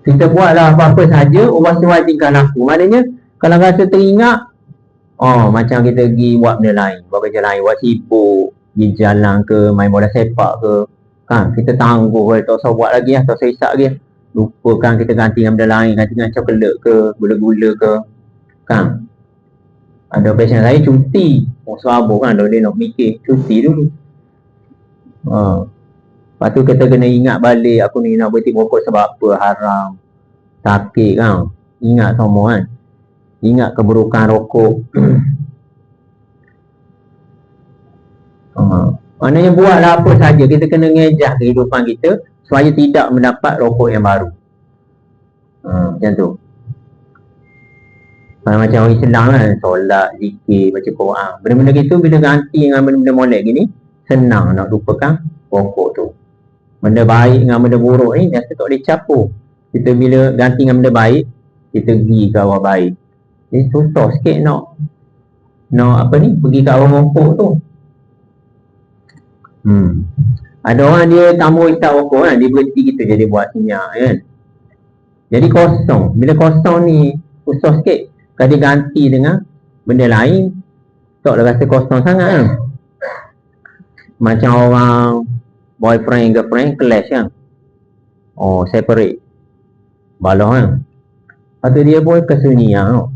Kita buatlah apa-apa saja, Allah sewajibkan aku. Maknanya kalau rasa teringat, macam kita pergi buat benda lain, buat kerja lain, buat sibuk, pergi jalan ke, main bola sepak ke, kan, kita tangguh, tak usah buat lagi lah, tak usah isap lagi, lupakan, kita ganti dengan benda lain, ganti dengan coklat ke, gula-gula ke, kan. Ada pasien saya cuti, sabar kan, dia nak mikir cuti dulu. Lepas tu kita kena ingat balik, aku ni nak berhenti merokok sebab apa, haram, sakit kan, ingat semua kan, ingat keburukan rokok. Maknanya buatlah apa saja, kita kena ngejah kehidupan kita supaya tidak mendapat rokok yang baru. Macam tu. Macam orang Islam kan, solat, zikir, baca Quran, benda-benda gitu bila ganti dengan benda-benda molek gini, senang nak lupakan rokok tu. Benda baik dengan benda buruk ni biasa tak boleh campur. Kita bila ganti dengan benda baik, kita pergi ke arah baik. Jadi susah sikit nak pergi ke arah rokok tu. Ada orang dia tambah isap rokok kan, dia berhenti kita jadi buat minyak kan. Jadi kosong. Bila kosong ni susah sikit. Kalau dia ganti dengan benda lain, taklah rasa kosong sangat kan. Macam orang boyfriend, girlfriend, clash kan. Separate. Balah kan. Lepas tu dia pun kesunyian tau.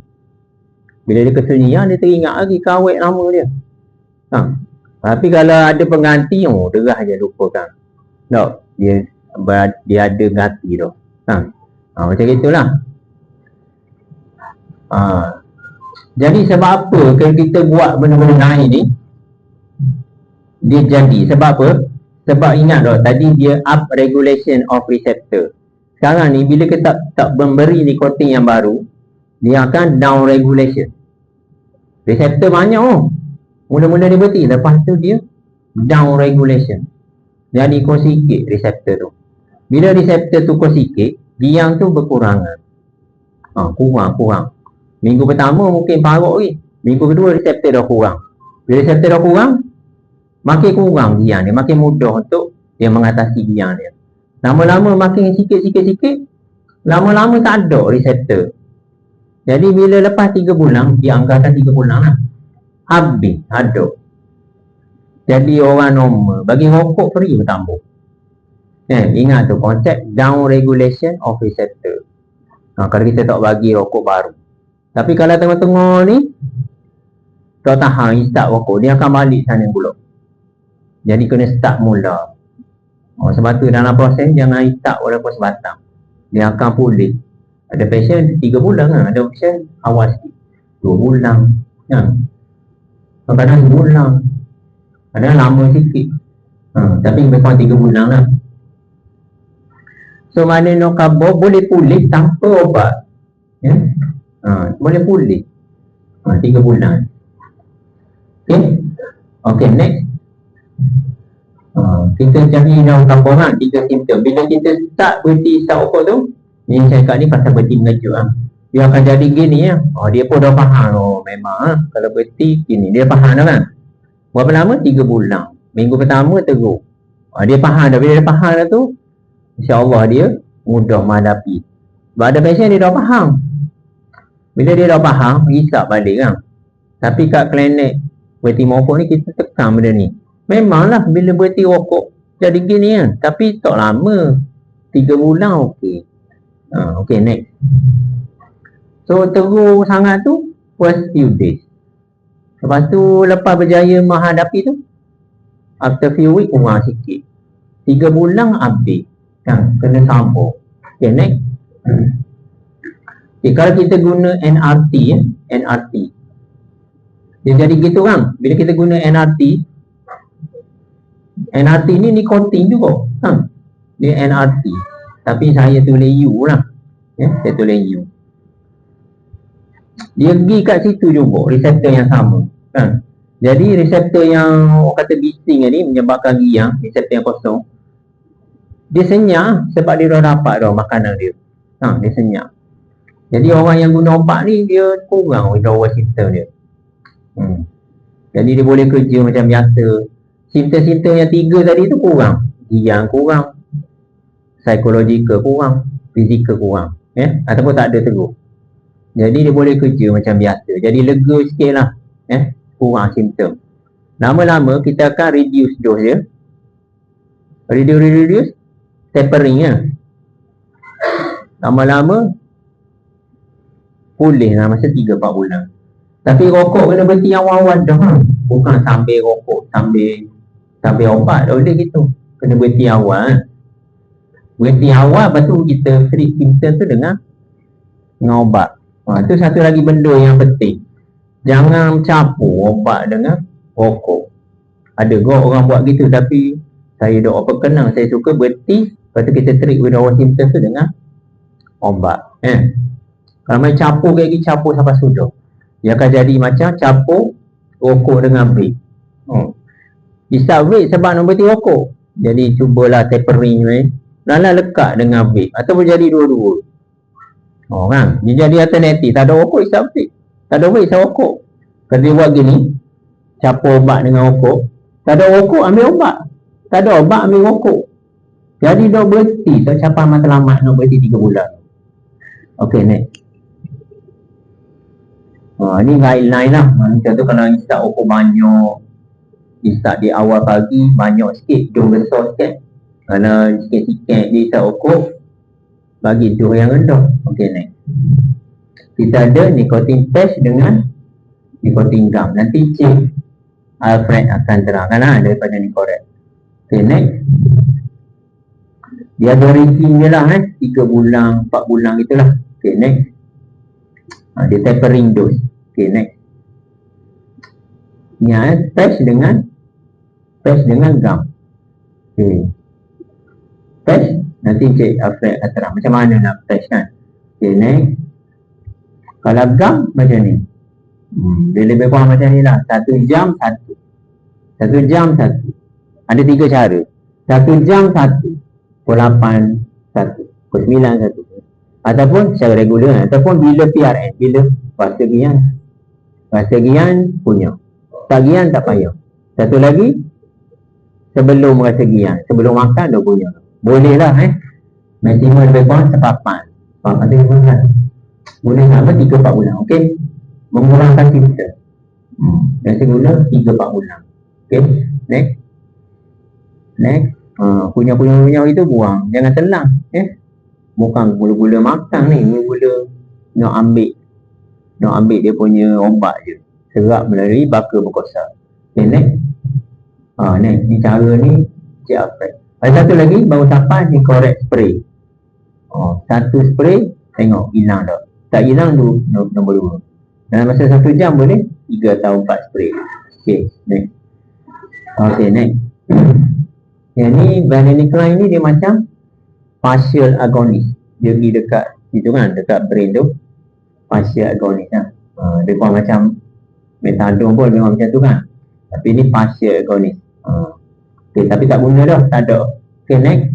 Bila dia kesunyian, dia teringat lagi kawet lama dia. Tapi kalau ada pengganti, derah je lupakan. Tak, dia ada ganti tu. Macam itulah. Jadi sebab apa kalau kita buat benda-benda lain ni dia jadi? Sebab apa? Sebab ingat tadi dia up regulation of receptor. Sekarang ni bila kita tak memberi nikotin yang baru, dia akan down regulation. Receptor banyak mula-mula dia berhenti, lepas tu dia down regulation. Jadi kau sikit receptor tu. Bila receptor tu kau sikit, biang tu berkurangan. Kurang. Minggu pertama mungkin parut lagi. Minggu kedua reseptor dah kurang. Bila reseptor dah kurang, makin kurang biang dia, makin mudah untuk dia mengatasi biang dia. Lama-lama makin sikit-sikit, lama-lama tak ada reseptor. Jadi bila lepas 3 bulan, dia angkatan 3 bulan lah, habis, ada. Jadi orang normal, bagi rokok free bertambah. Ingat tu konsep down regulation of receptor. Kalau kita tak bagi rokok baru. Tapi kalau tengah-tengah ni tak tahan start rokok, dia akan balik sana pula. Jadi kena start mula. Sebab tu dalam proses jangan start walaupun sebatang, dia akan pulih. Ada pasien 3 bulan kan, ada pasien awal sikit 2 bulan kan, kadang-kadang sebulan, kadang lama sikit. Tapi lebih kurang 3 bulan lah. So maknanya nokabo boleh pulih tanpa obat. Boleh pulih 3 bulan. Okay, next. Kita cari nokabo kan, 3 simptom. Bila kita start berhenti isap rokok tu, ni saya kat ni pasal berhenti mengejut dia akan jadi gini ya. Dia pun dah faham memang kalau berhenti gini, dia faham dah kan. Berapa lama? 3 bulan. Minggu pertama teruk. Dia faham dah. Bila dia faham dah tu, InsyaAllah dia mudah menghadapi. Sebab ada pasien dia dah faham. Bila dia dah faham, hisap balik kan. Tapi kat klinik berhenti merokok ni kita tekan benda ni. Memanglah bila berhenti rokok jadi gini kan. Tapi tak lama, 3 bulan okey. Okay, next. So teruk sangat tu first few days. Lepas tu lepas berjaya menghadapi tu, after few week kurang sikit, 3 bulan habis kan, kena sambung. Okay, next. Kalau kita guna NRT dia jadi gitu kan. Bila kita guna NRT ni nikotin juga kan, dia NRT tapi saya tulis U lah saya tulis U. Dia pergi kat situ juga, reseptor yang sama kan. Jadi reseptor yang orang kata bising ni menyebabkan giang, reseptor yang kosong, dia senyap sebab dia dah dapat dah makanan dia. Dia senyap. Jadi orang yang guna obat ni dia kurang withdrawal system dia. Jadi dia boleh kerja macam biasa. Simptom-simptom yang 3 tadi tu kurang. Yang kurang, psikologikal kurang, fizikal kurang, ataupun tak ada teruk. Jadi dia boleh kerja macam biasa. Jadi lega sikit lah, kurang simptom. Lama-lama kita akan reduce dose dia. Reduce tapering lah. Lama-lama pulih lah masa 3-4 bulan. Tapi rokok kena berhenti awal-awal dah. Bukan sambil rokok, sambil obat dah boleh gitu. Kena berhenti awal. Berhenti awal, lepas tu kita treat simptom tu dengan obat. Tu satu lagi benda yang penting. Jangan campur obat dengan rokok. Ada kok orang buat gitu, tapi saya dah kenal, saya suka berhenti, lepas tu kita treat withdrawal simptom tu dengan obat. Kalau main campur lagi, campur sampai sudah, dia akan jadi macam campur rokok dengan vape. Isap vape sebab nak berhenti rokok. Jadi cubalah tapering ni, Lala lekat dengan vape, ataupun jadi dua-dua. Kan? Dia jadi alternatif. Tak ada rokok, isap vape. Tak ada vape, isap rokok. Kalau dia buat gini, campur obat dengan rokok. Tak ada rokok, ambil obat. Tak ada obat, ambil rokok. Jadi dah berhenti. Tak capai matlamat nak berhenti 3 bulan. Okey, next. Ni guideline lah. Contoh kalau isap rokok banyak, isap di awal pagi banyak sikit, jom besar sikit. Kalau sikit-sikit dia isap rokok, bagi jumlah yang rendah. Okey, next. Kita ada nikotin patch dengan nikotin gum. Nanti Cik Alfred akan terangkan daripada ni korek. Okey, next. Dia ada regime dia lah, 3 bulan, 4 bulan gitulah. Okey, next. Dia tapering dose. Okey, next. Ni patch dengan gum. Okey. Patch, nanti Cik Alfred akan terang macam mana nak patch kan. Okay, next. Kalau gum macam ni, dia lebih kurang macam ni lah. 1 jam 1. 1 jam 1. Ada 3 cara. 1 jam 1. Pukul 8 1. Pukul 9 1. Ataupun secara regular, ataupun bila PRN, bila rasa gian. Rasa gian punya, tak gian tak payah. Satu lagi, sebelum rasa gian, sebelum makan dah punya. Boleh lah, maksimum lebih kurang sepapan. Sepapan tu bulan. Boleh sampai 3-4 bulan. Okey, mengurangkan simptom. Dan segula 3-4 bulan. Okey, next. Punya itu buang. Jangan telan. Bukan gula-gula makan ni. Gula-gula nak ambil dia punya obat je. Serap melalui baka berkosa. Okay, next. Next. Ni cara ni Cik Alfred. Ada satu lagi, baru sampai ni correct spray. Satu spray, tengok hilang dah. Tak hilang tu nombor 2. Dalam masa 1 jam boleh 3 atau 4 spray. Okay, next. Okay, next. Yang ni varenicline ni dia macam partial agonist. Dia pergi dekat situ kan, dekat brain tu. Partial agonist lah. Dia pun macam metadon pun memang macam tu kan. Tapi ni partial agonist. Okay, tapi tak guna dah, tak ada. Okay, next.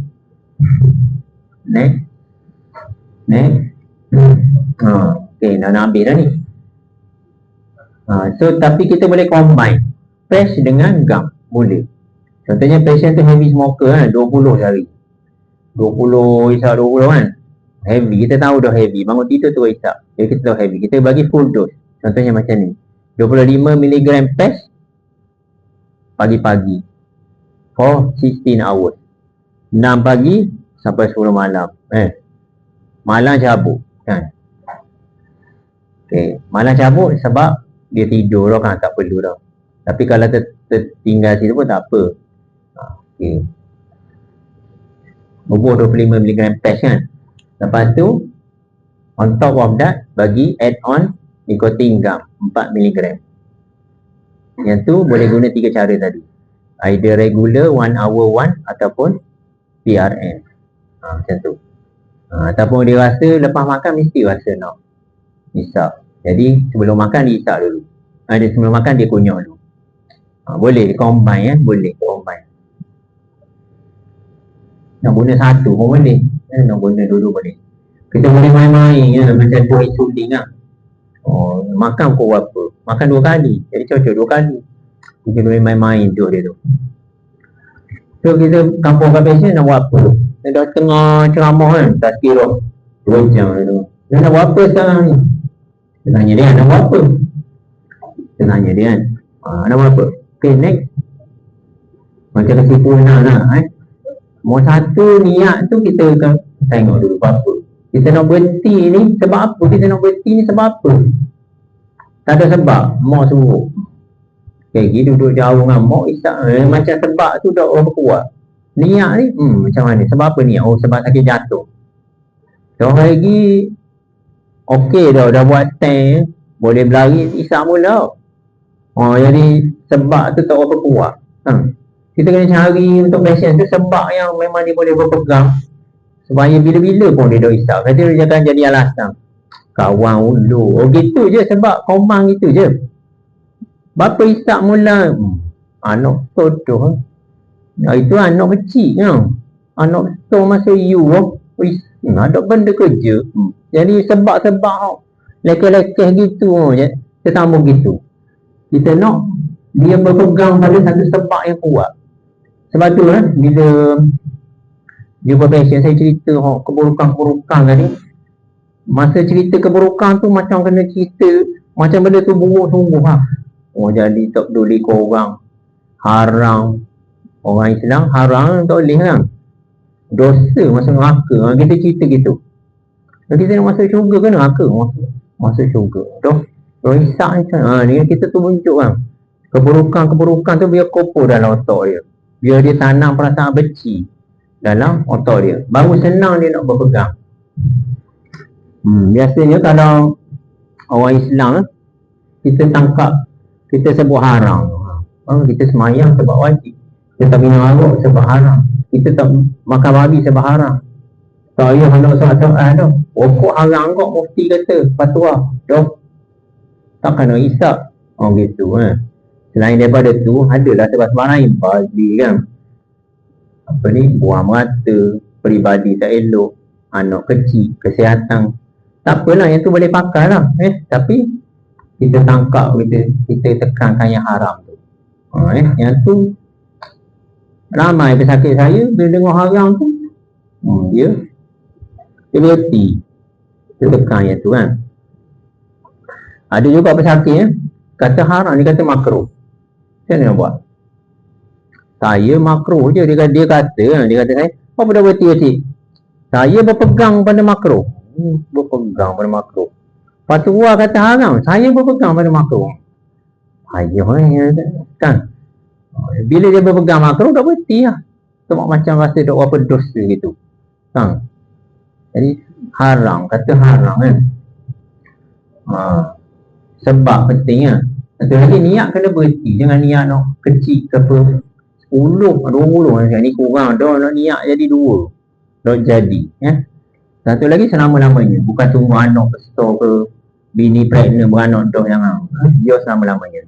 Okay, dah nak habis dah ni. So, tapi kita boleh combine patch dengan gum. Boleh. Contohnya patient tu heavy smoker kan, 20 sehari. 20 isap 20 kan. Heavy, kita tahu dah heavy. Bangun tidur tu isap. Jadi kita tahu heavy. Kita bagi full dose. Contohnya macam ni. 25mg patch pagi-pagi for 16 hours. 6 pagi sampai 10 malam. Malam cabut kan. Okay. Malam cabut sebab dia tidur dah kan, tak perlu dah. Tapi kalau tertinggal situ pun tak apa. Okay. Bubuh 25mg patch kan. Lepas tu on top of that bagi add on nicotine gum 4mg. Yang tu boleh guna 3 cara tadi. Either regular 1 hour 1 ataupun PRN. Macam tu. Ataupun dia rasa lepas makan mesti rasa nak isap. Jadi sebelum makan dia isap dulu. Sebelum makan dia kunyah dulu. Boleh combine boleh combine. Nak guna satu pun boleh. Nak guna dulu boleh. Kita boleh main-main macam buat insulin lah. Makan pukul berapa? Makan 2 kali. Jadi cocok 2 kali. Kita boleh main-main tu dia tu. So kita kampung kat passion nak buat apa? Dia dah tengah ceramah kan, tak kira 2 jam tu. Dia nak buat apa sekarang ni? Dia tanya dia nak buat apa? Dia tanya dia kan, nak buat apa? Okay, next. Macam kesimpulan nak Mau satu niat tu kita akan tengok dulu apa. Kita nak berhenti ni sebab apa? Kita nak berhenti ni sebab apa? Tak ada sebab, mau suruh. Okay, dia duduk jauh dengan mau isak. Macam sebab tu dah orang kuat. Niat ni, macam mana? Sebab apa niat? Oh, sebab sakit jatuh. So, lagi okey dah buat tank, boleh berlari, isak mula. Jadi sebab tu tak apa kuat. Kita kena cari untuk passion tu sebab yang memang dia boleh berpegang. Supaya bila-bila pun dia dah isak. Kata dia jangan jadi alasan. Kawan ulu. Oh gitu je sebab komang gitu je. Bapa isak mula. Anak bodoh. Itu anak kecil kan. Anak besar masa you. Ada benda kerja. Jadi sebab-sebab lekeh-lekeh gitu. Kita sambung gitu. Kita nak dia berpegang pada satu sebab yang kuat. Sebab tu bila jumpa passion saya cerita keburukan-keburukan tadi. Masa cerita keburukan tu macam kena cerita macam benda tu buruk sungguh jadi tak peduli korang haram. Orang Islam haram tak boleh kan. Dosa masuk neraka. Kita cerita gitu. Kita nak masuk syurga ke neraka? Masuk syurga. Orang Islam ni kita tu tunjuk keburukan-keburukan tu biar kopo dalam otak dia. Biar dia tanam perasaan benci dalam otak dia. Baru senang dia nak berpegang. Biasanya kalau orang Islam kita tangkap, kita sebut haram. Kita semayang sebab wajib. Kita tak minum arak sebab haram. Kita tak makan babi sebab haram. Tak payah nak soal-soal dah. Pokok haram kok mufti kata fatwa. Tak kena isap. Gitu Selain daripada tu, adalah sebab-sebab lain pagi kan. Buang mata, peribadi tak elok, anak kecil, kesihatan. Tak apalah, yang tu boleh pakai lah. Tapi kita tangkap, kita tekankan yang haram tu. Yang tu ramai pesakit saya bila dengar haram tu. Dia berhenti. Dia tekan yang tu kan. Ada juga pesakit kata haram, dia kata makruh. Macam mana nak buat? Saya makruh je. Dia kata saya, apa dah berhenti? Saya berpegang pada makruh. Berpegang pada makruh. Fatwa kata haram, saya berpegang pada makruh. Kan? Bila dia berpegang makruh, dah berhenti lah. Sebab macam rasa tak apa dosa gitu. Kan? Jadi haram, kata haram kan. Sebab penting lah. Satu lagi niat kena berhenti. Jangan niat nak kecil ke apa 10, 20 macam ni kurang. Dah nak niat jadi 2. Dah jadi Satu lagi selama-lamanya. Bukan tunggu anak besar ke bini pregnant beranak dah jangan. Dia selama-lamanya.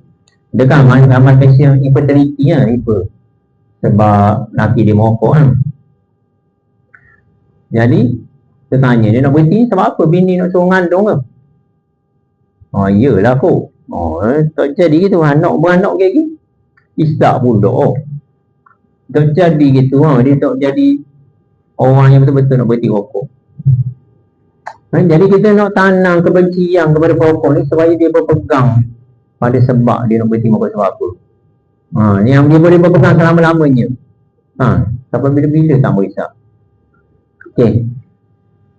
Dia kan amal passion infertility tiba. Sebab laki dia merokok kan. Jadi dia tanya dia nak berhenti sebab apa bini nak suruh ngandung ke? Iyalah kok. Tak jadi gitu. Anak beranak kayak gitu. Isak budak. Tak jadi gitu. Dia tak jadi orang yang betul-betul nak berhenti rokok. Jadi kita nak tanam kebencian kepada perokok ni supaya dia berpegang pada sebab dia nak berhenti rokok sebab apa. Yang dia boleh berpegang selama-lamanya. Sampai bila-bila tak boleh isak.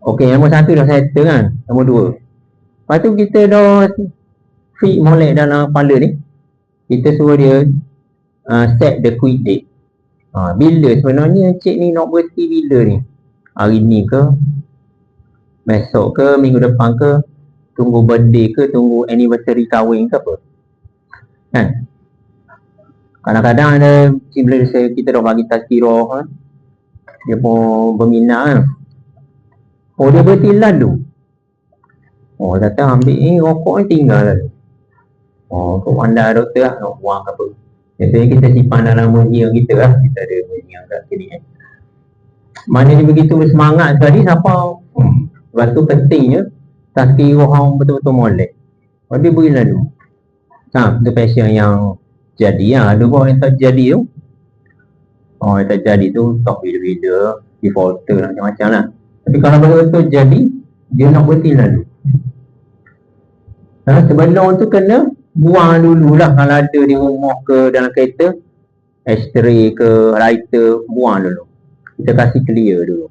Okey, nombor 1 dah settle kan. Nombor 2. Lepas tu kita dah fit molek dalam kepala ni. Kita suruh dia set the quit date. Bila sebenarnya cik ni nak berhenti bila ni? Hari ni ke? Besok ke? Minggu depan ke? Tunggu birthday ke? Tunggu anniversary kahwin ke apa? Kan? Kadang-kadang ada bila kita dah bagi tazkirah dia pun berminat kan. Dia berhenti lalu. Datang ambil rokok ni tinggal lalu. Kau pandai doktor lah nak buang apa. Biasanya kita simpan dalam museum kita lah. Kita ada museum kat sini Maknanya begitu bersemangat sekali siapa. Sebab tu pentingnya tazkirah orang betul-betul molek. Dia beri lalu. Itu passion yang jadi Ada orang yang tak jadi tu. Oh, yang tak jadi tu stop bila-bila, defaulter lah, macam-macam lah. Tapi kalau betul-betul jadi, dia nak berhenti lalu. Sebelum tu kena buang dululah kalau ada di rumah ke dalam kereta, ashtray ke lighter, buang dulu. Kita kasih clear dulu.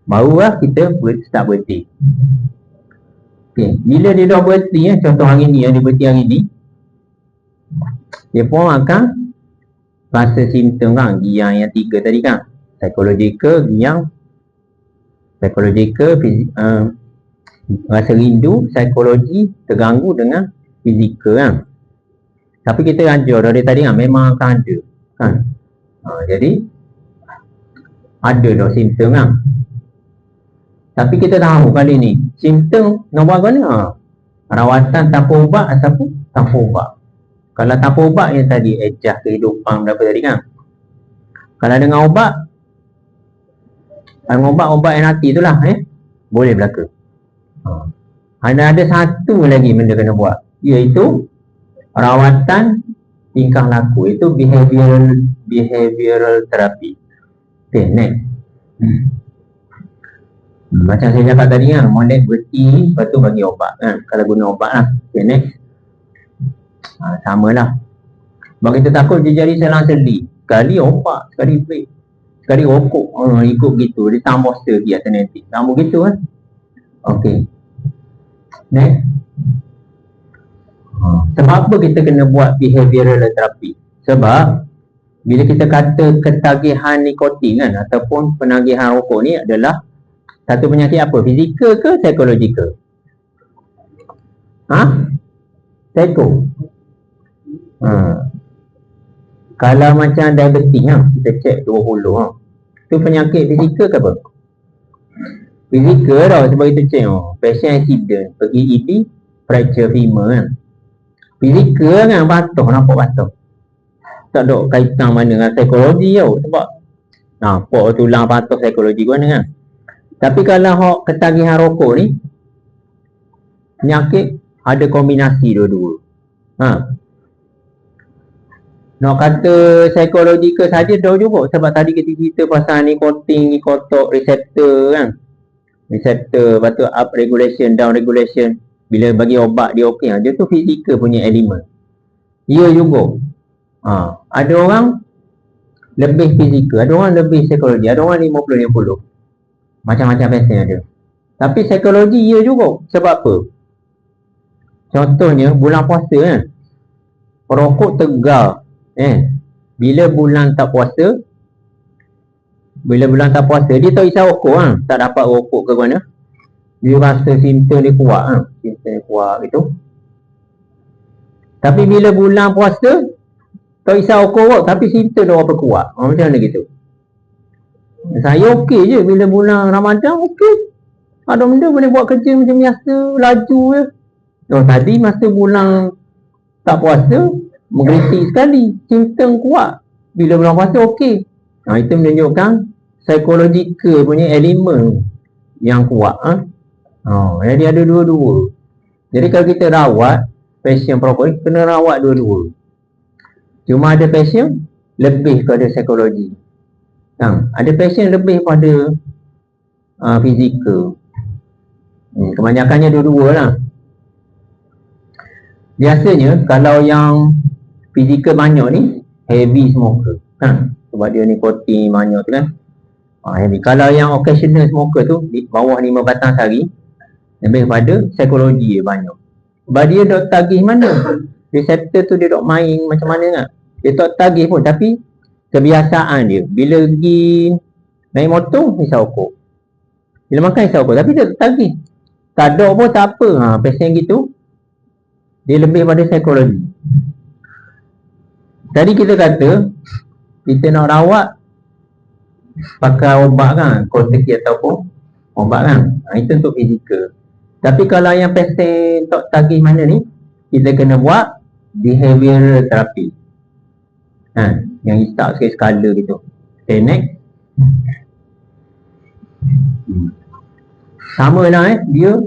Barulah kita start berhenti. Okay. Bila dia dah berhenti, contoh hari ni, dia berhenti hari ni, dia pun akan rasa simptom kan, yang 3 tadi kan, psychological, rasa rindu, psikologi terganggu dengan fizikal kan. Tapi kita ajar dari tadi kan, memang akan ada kan. Jadi ada dah simptom kan. Tapi kita tahu kali ni simptom nak buat mana? Rawatan tanpa ubat ataupun tanpa ubat. Kalau tanpa ubat yang tadi adjust kehidupan berapa tadi kan. Kalau dengan ubat, ubat yang hati tu lah boleh berlaku. Ada satu lagi benda kena buat, iaitu rawatan tingkah laku, itu behavioral therapy. Okay, next. Macam saya cakap tadi kan, molek berhenti, lepas tu bagi obat kan, kalau guna obat lah. Okay, next. Sama lah. Sebab kita takut dia jadi selang-seli. Sekali obat, sekali break, sekali rokok, ikut gitu. Dia tambah lagi alternatif. Tambah gitu kan. Okay. Next. Sebab apa kita kena buat behavioral therapy? Sebab bila kita kata ketagihan nikotin kan, ataupun penagihan rokok ni adalah satu penyakit apa? Fizikal ke psikologikal? Psiko. Kalau macam diabetes kita cek 20 tu penyakit fizikal ke apa? Fizikal tau, sebab itu cek pasien accident pergi ED, fracture femur kan. Fizikal kan, batuh, nampak batuh. Tak ada kaitan mana dengan psikologi tau, sebab nampak tulang batuh psikologi mana kan. Tapi kalau ketagihan rokok ni, penyakit ada kombinasi dua-dua. Nak kata psikologikal saja dah juga, sebab tadi kita cerita pasal nikotin, nikotok, reseptor kan. Reseptor, lepas tu up regulation, down regulation. Bila bagi obat dia okey, dia tu fizikal punya elemen. Ya juga. Ada orang lebih fizikal, ada orang lebih psikologi, ada orang 50-50. Macam-macam pasien ada. Tapi psikologi ya juga. Sebab apa? Contohnya bulan puasa kan, perokok tegar. Bila bulan tak puasa, dia tak isap rokok kan, tak dapat rokok ke mana, dia rasa simptom dia kuat simptom dia kuat gitu. Tapi bila bulan puasa, tak isap rokok tapi simptom dia berapa kuat. Macam mana gitu? Saya okey je bila bulan Ramadan, okey. Ada benda boleh buat kerja macam biasa, laju je. Tadi masa bulan tak puasa, menggelitik sekali, simptom kuat. Bila bulan puasa, okey. Itu menunjukkan psikologikal punya elemen yang kuat. Jadi ada dua-dua. Jadi kalau kita rawat pasien perokok ni, kena rawat dua-dua. Cuma ada pasien lebih pada psikologi. Ada pasien lebih pada fizikal. Kebanyakannya dua-dua lah. Biasanya kalau yang fizikal banyak ni, heavy smoker kan, sebab dia nikotin banyak tu kan. Heavy. Kalau yang occasional smoker tu, di bawah 5 batang sehari, lebih pada psikologi dia banyak. Sebab dia dok tagih mana, reseptor tu dia dok main macam mana kan. Dia tak tagih pun, tapi kebiasaan dia, bila pergi naik motor, hisap rokok, bila makan hisap rokok, tapi dia tak tagih. Tak ada pun tak apa. Pasien gitu, dia lebih pada psikologi. Tadi kita kata kita nak rawat pakai ubat kan, kortiki ataupun ubat kan, itu untuk fizikal. Tapi kalau yang pasien tak tagih mana ni, kita kena buat behavioral therapy yang hisap sikit skala gitu. Okay, next. Sama lah dia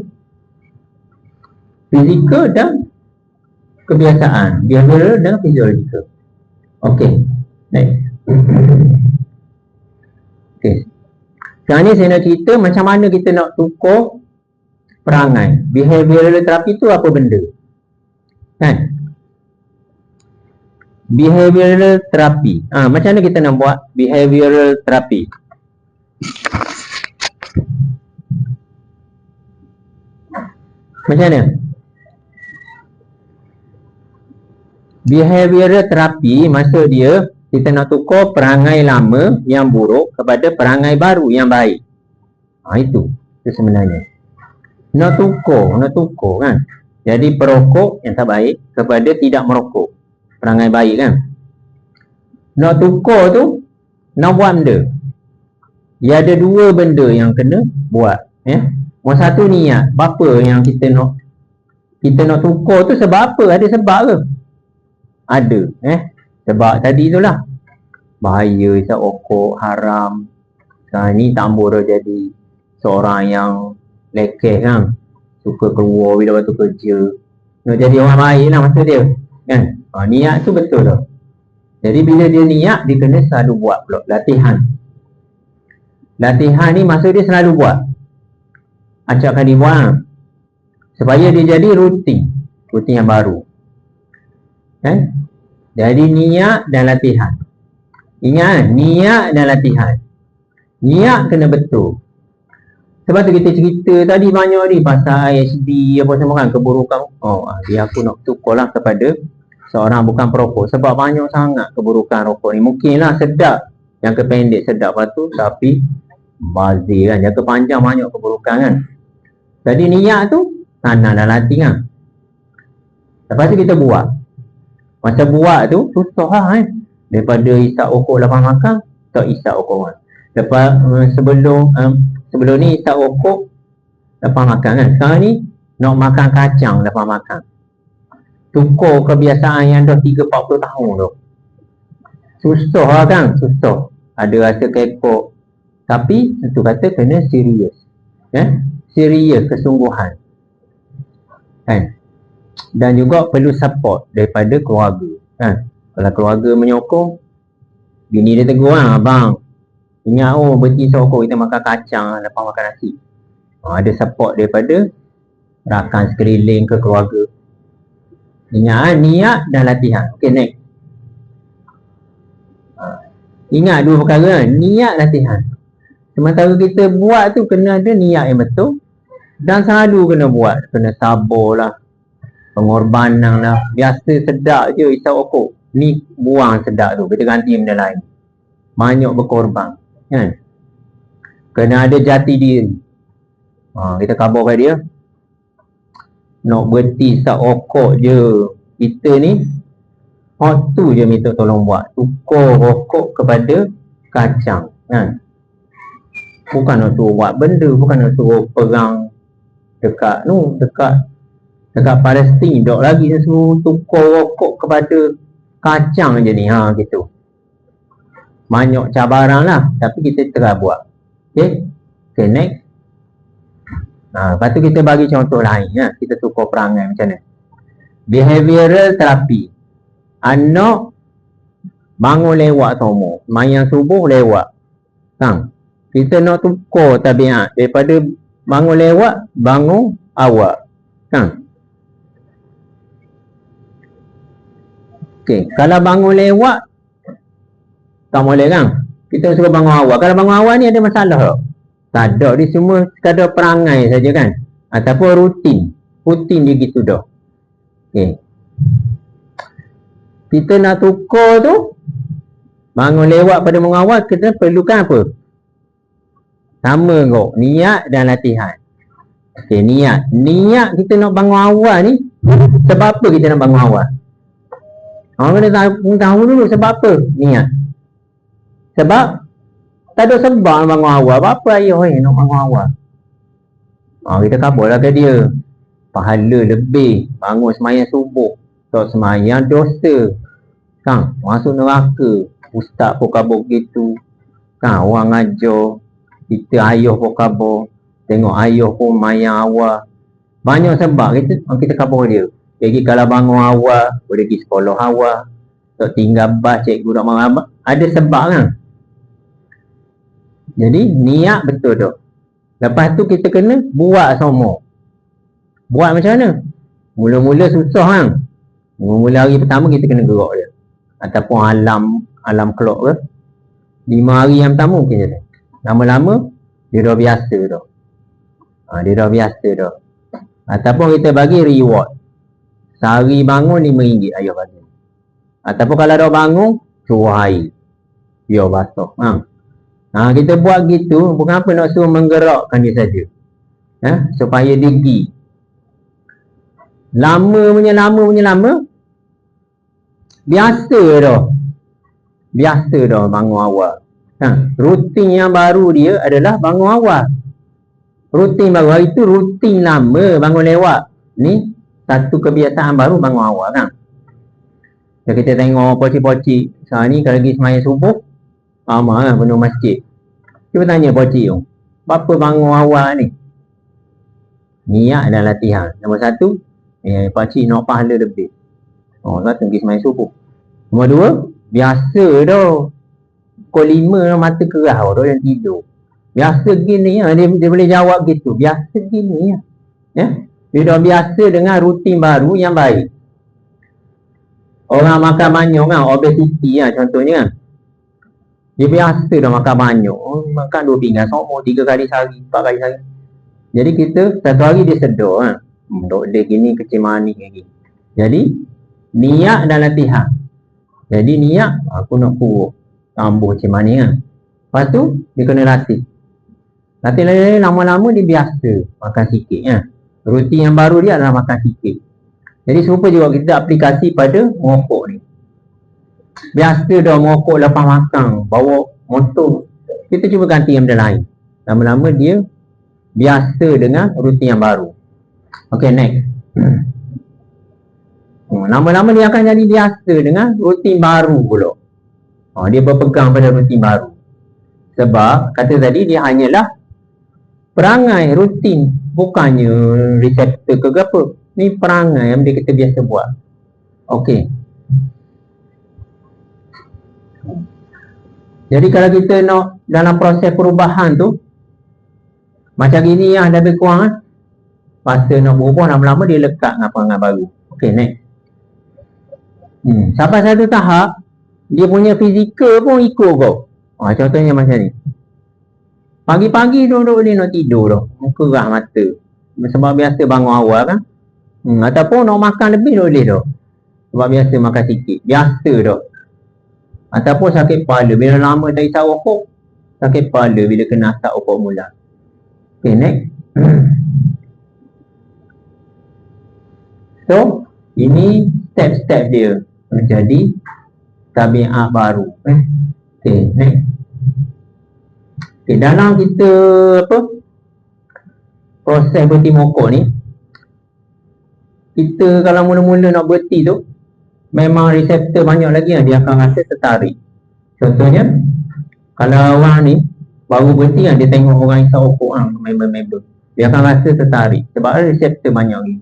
fizikal dan kebiasaan, behavioral dan fisiologikal. Okay, next. Sekarang ni saya nak cerita macam mana kita nak tukar perangai. Behavioral therapy tu apa benda? Kan? Behavioral therapy. Macam mana kita nak buat behavioral therapy? Macam mana? Behavioral therapy maksud dia kita nak tukar perangai lama yang buruk kepada perangai baru yang baik. Itu sebenarnya. Nak tukar kan. Jadi perokok yang tak baik kepada tidak merokok. Perangai baik kan. Nak tukar tu nak buat benda. Ya ada dua benda yang kena buat. Yang satu niat. Apa yang kita nak tukar tu sebab apa? Ada sebab ke? Ada. Sebab tadi tu lah. Bahaya isap rokok, haram. Sekarang ni tambah dah jadi seorang yang lekeh kan. Suka keluar bila waktu kerja. Nak jadi orang baik lah maksud dia. Kan? Niat tu betul tau. Jadi bila dia niat, dia kena selalu buat pula. Latihan. Latihan ni maksud dia selalu buat. Acapkan dia buat. Supaya dia jadi rutin. Rutin yang baru. Kan? Jadi niat dan latihan. Ingat, niat dan latihan. Niat kena betul. Sebab tu kita cerita tadi banyak ni pasal ISD apa semua kan, keburukan. Dia aku nak tukar lah kepada seorang bukan perokok. Sebab banyak sangat keburukan rokok ni. Mungkinlah sedap, yang kependek sedap lepas tu, tapi bazir kan, jangka panjang banyak keburukan kan. Jadi niat tu tanam dan latih kan. Lepas tu kita buat. Masa buat tu susah lah daripada isap rokok lepas makan, tak isap rokok kan. Lepas sebelum ni isap rokok lepas makan kan. Sekarang ni nak makan kacang lepas makan. Tukar kebiasaan yang dah 30-40 tahun tu. Susah lah kan, susah. Ada rasa kekok. Tapi itu kata kena serius. Serius, kesungguhan. Kan? Dan juga perlu support daripada keluarga. Kan? Kalau keluarga menyokong, bini dia tegur lah, abang, ingat berhenti sokong, kita makan kacang lepas makan nasi. Ada support daripada rakan sekeliling ke keluarga. Ingat niat dan latihan. Okey, next. Ingat dua perkara kan? Niat, latihan. Sementara kita buat tu kena ada niat yang betul. Dan selalu kena buat. Kena sabar lah. Pengorbanan lah. Biasa sedap je isap rokok. Ni buang sedap tu. Kita ganti benda lain. Banyak berkorban. Kan? Kena ada jati diri. Kita khabar kat dia. Nak berhenti isap rokok je. Kita ni hot tu je minta tolong buat. Tukar rokok kepada kacang. Kan? Bukan nak suruh buat benda. Bukan nak suruh perang dekat Palestin. Dok lagi dia suruh tukar rokok kepada kacang je ni. Gitu. Banyak cabaran lah. Tapi kita try buat. Okay, next. Lepas tu kita bagi contoh lain. Kita tukar perangai macam mana. Behavioral therapy. Anak bangun lewat semua. Mayang subuh lewat. Kita nak tukar tabiat. Daripada bangun lewat, bangun awal. Okay. Kalau bangun lewat, tak boleh kan? Kita suka bangun awal. Kalau bangun awal ni ada masalah tak? Tak ada. Dia semua sekadar perangai saja kan? Ataupun rutin. Rutin dia gitu dah. Okay. Kita nak tukar tu, bangun lewat pada bangun awal, kita perlukan apa? Sama kok. Niat dan latihan. Okay, niat. Niat kita nak bangun awal ni, sebab apa kita nak bangun awal? Orang kena tahu dulu sebab apa niat. Sebab tak ada sebab nak bangun awal. Apa ayah nak bangun awal? Kita khabarlah ke dia. Pahala lebih. Bangun semayang subuh. Tak semayang dosa. Masuk neraka. Ustaz pun khabar begitu. Orang ajar. Kita ayah pun khabar. Tengok ayah pun mayang awal. Banyak sebab kita khabar dia. Jadi kalau bangun awal, boleh pergi sekolah awal. Tak tinggal bas, cikgu nak marah. Ada sebab kan? Jadi niat betul tu. Lepas tu kita kena buat semua. Buat macam mana? Mula-mula susah kan. Mula-mula hari pertama kita kena gerak je. Ataupun alam clock ke. 5 hari yang pertama mungkin je. Lama-lama dia dah biasa dah. Dia dah biasa dah. Ataupun kita bagi reward. Sehari bangun RM5 ayah bagi. Ataupun kalau dah bangun, suruh air. Biar basah. Kita buat gitu, bukan apa nak suruh menggerakkan dia saja. Supaya dia pergi. Lama. Biasa dah bangun awal. Rutin yang baru dia adalah bangun awal. Rutin baru hari tu rutin lama bangun lewat. Ni satu kebiasaan baru bangun awal kan. Kalau kita tengok pocik-pocik sekarang ni kalau pergi sembahyang subuh, ramai kan penuh masjid. Cuba tanya pocik tu, apa bangun awal ni? Niat dan latihan. Nombor satu, pakcik nak pahala lebih. Satu pergi sembahyang subuh. Nombor dua, biasa dah. Pukul 5 mata kerah dah yang tidur. Biasa gini dia boleh jawab gitu. Biasa gini dia dah biasa dengan rutin baru yang baik. Orang makan banyak kan, obesity contohnya kan. Dia biasa dah makan banyak. Makan 2 pinggan semua 3 kali sehari, 4 kali sehari. Jadi kita satu hari dia sedar dok dia gini kecil manis lagi. Jadi niat dan latihan. Jadi niat aku nak kurus tambah kecil manis kan. Lepas tu dia kena latih. Latih lama-lama dia biasa makan sikit Rutin yang baru dia adalah makan sikit. Jadi serupa juga kita aplikasi pada merokok ni. Biasa dah merokok lepas makan, bawa motor. Kita cuba ganti yang benda lain. Lama-lama dia biasa dengan rutin yang baru. Okay, next. Lama-lama dia akan jadi biasa dengan rutin baru pula. Dia berpegang pada rutin baru. Sebab kata tadi dia hanyalah perangai rutin, bukannya reseptor ke apa. Ni perangai yang kita biasa buat. Okey. Jadi kalau kita nak dalam proses perubahan tu macam gini dah lebih kurang masa nak berubah lama-lama dia lekat dengan perangai baru. Okey, next. Sampai satu tahap dia punya fizikal pun ikut kau. Contohnya macam ni. Pagi-pagi tu dia nak tidur dah. Kerah mata. Sebab biasa bangun awal kan. Ataupun nak makan lebih boleh dah. Sebab biasa makan sikit. Biasa dah. Ataupun sakit kepala. Bila lama tak isap rokok, sakit kepala bila kena asap rokok mula. Okay, next. So, ini step-step dia menjadi tabiat baru. Okay, next. Okay, dalam kita proses berhenti merokok ni, kita kalau mula-mula nak berhenti tu memang reseptor banyak lagi yang dia akan rasa tertarik. Contohnya kalau orang ni baru berhenti dia tengok orang isap rokok member-member, dia akan rasa tertarik sebab ada reseptor banyak lagi.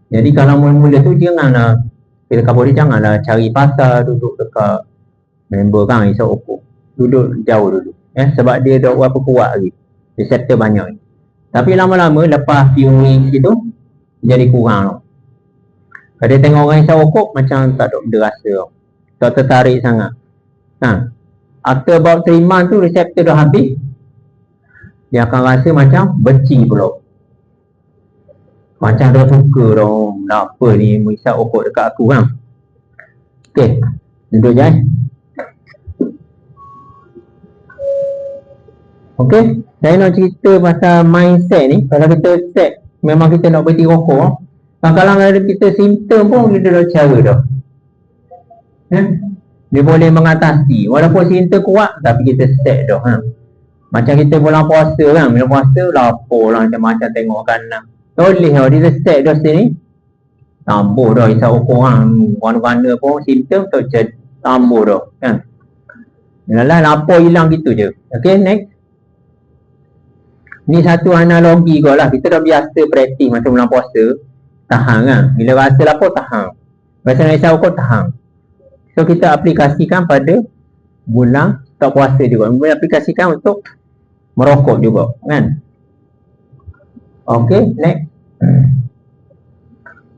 Jadi kalau mula-mula tu janganlah, bila kapal dia janganlah cari pasal duduk dekat member kan isap rokok, duduk jauh dulu. Sebab dia dah berapa kuat lagi, reseptor banyak lagi. Tapi lama-lama lepas few weeks itu jadi kurang. Kalau dia tengok orang isap rokok macam tak ada benda rasa, tak tertarik sangat. After about 3 months tu reseptor dah habis, dia akan rasa macam benci pula. Macam dah suka dah, apa ni isap rokok dekat aku kan. Okay, duduk je. Okay, saya nak cerita pasal mindset ni. Kalau kita set, memang kita nak berhenti rokok, kadang-kadang ada kita simptom pun kita dah cara dah. Dia boleh mengatasi. Walaupun simptom kuat, tapi kita set dah. Macam kita bulan puasa kan, bila puasa lapor lah macam-macam tengok kanan. Boleh lah, dia set dah sini. Tambah dah isap rokok warna-warna pun simptom tu tambah dah kan. Yalah, lapor hilang gitu je. Okay, next. Ni satu analogi kau lah. Kita dah biasa praktis masa bulan puasa, tahan kan. Bila rasa lapar, tahan. Rasa nak isap rokok, tahan. So kita aplikasikan pada bulan tak puasa juga. Boleh aplikasikan untuk merokok juga kan. Okey, next.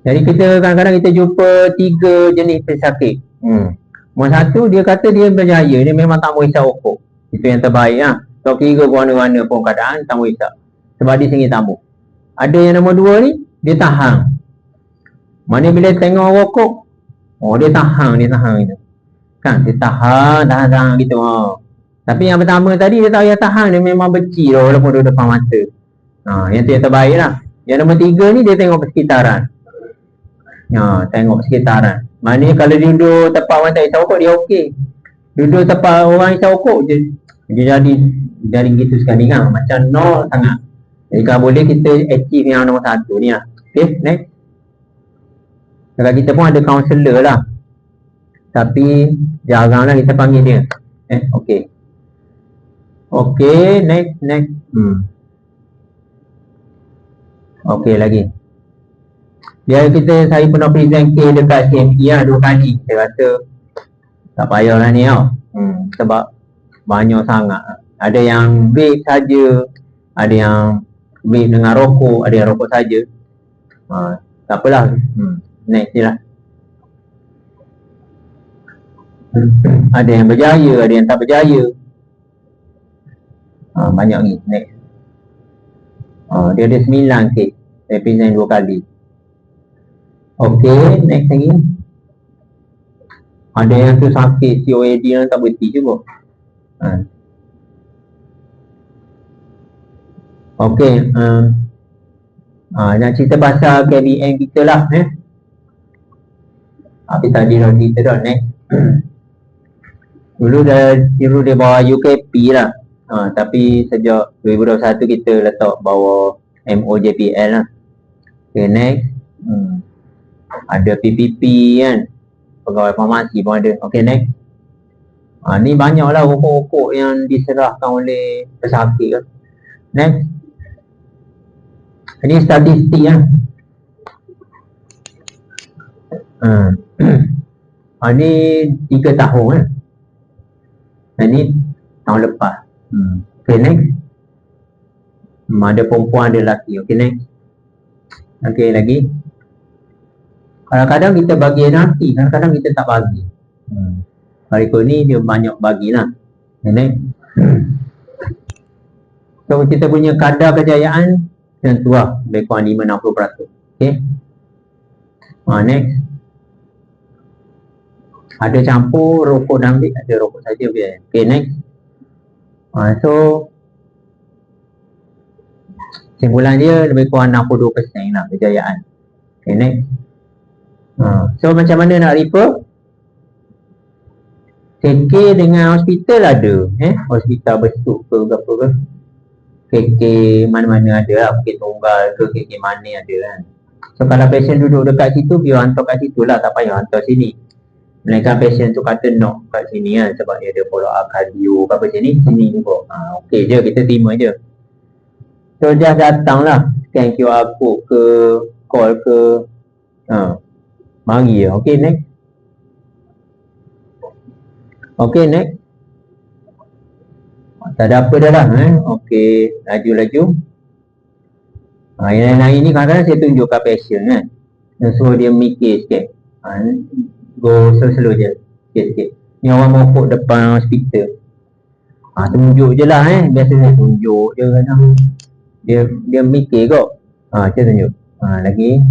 Jadi kita kadang-kadang kita jumpa 3 jenis pesakit. Nombor 1 dia kata dia berjaya, dia memang tak mau hisap rokok. Itu yang terbaik lah. Kalau kira mana-mana pun keadaan tak mau hisap, sebab dia sengit tamu. Ada yang nombor 2 ni, dia tahan. Mana bila tengok rokok, dia tahan gitu. Kan, dia tahan gitu. Tapi yang pertama tadi dia tahu yang tahan, dia memang benci walaupun dia depan mata. Yang tu yang terbaik lah. Yang nombor 3 ni dia tengok persekitaran. Tengok persekitaran. Maknanya kalau duduk tempat orang tak hisap rokok, dia okey. Duduk tempat orang hisap rokok, dia jadi gitu sekali kan. Macam nol sangat. Jadi kalau boleh kita achieve yang nombor 1 ni lah. Okay, next. Kalau kita pun ada kaunselor lah, tapi jarang lah kita panggil dia. Okay. Okay, next. Okay lagi. Saya pernah present case dekat CME lah 2 kali. Saya rasa tak payahlah ni tau. Sebab banyak sangat. Ada yang vape saja, ada yang vape dengan rokok, ada yang rokok saja. Tak apalah. Next je lah. Ada yang berjaya, ada yang tak berjaya. Banyak ni. Next. Dia ada 9 case. Saya present 2 kali. Okay, next lagi. Ada yang tu sakit COAD yang tak berhenti juga. Okay, nak cerita pasal KBN kita lah. Tapi tadi dah cerita dah. Next. Dulu dia bawa UKP lah. Tapi sejak 2021 kita letak bawa MOJPL lah. Okay, next. Ada PPP kan, pegawai farmasi pun ada. Okay, next. Ni banyaklah rokok-rokok yang diserahkan oleh pesakit kan. Next. Ini statistik kan. Ni 3 tahun kan. Ini tahun lepas. Okay, next. Ada perempuan, ada lelaki. Okay, next. Okay, lagi. Kadang-kadang kita bagi nanti, kadang-kadang kita tak bagi. Hari ni dia banyak bagilah. Okay, next. So kita punya kadar kejayaan macam tu lah, lebih kurang 5-60%. Okay. Next. Ada campur rokok dan vape, ada rokok saja. Okay, next. So kesimpulan dia lebih kurang 62% lah kejayaan. Okay, next. So macam mana nak refer? KK dengan hospital ada. Hospital besuk ke berapa ke? KK mana-mana ada lah. Bukit Tunggal ke KK mana ada kan. So kalau patient duduk dekat situ, biar hantar kat situ lah, tak payah hantar sini. Melainkan patient tu kata knock kat sini kan, sebab dia ada follow up cardio apa sini juga. Okay je, kita terima je. So just datang lah, scan QR code ke, call ke, mari je. Okay, next. Okay, next. Tak ada apa dah lah. Okay, laju-laju. Yang lain ni kadang-kadang saya tunjuk kat patient kan. So dia mikir sikit. Go slow-slow je, sikit-sikit. Ni orang mokok depan hospital. Tunjuk je lah biasanya tunjuk je kadang. Dia mikir kot. Saya tunjuk. Lagi.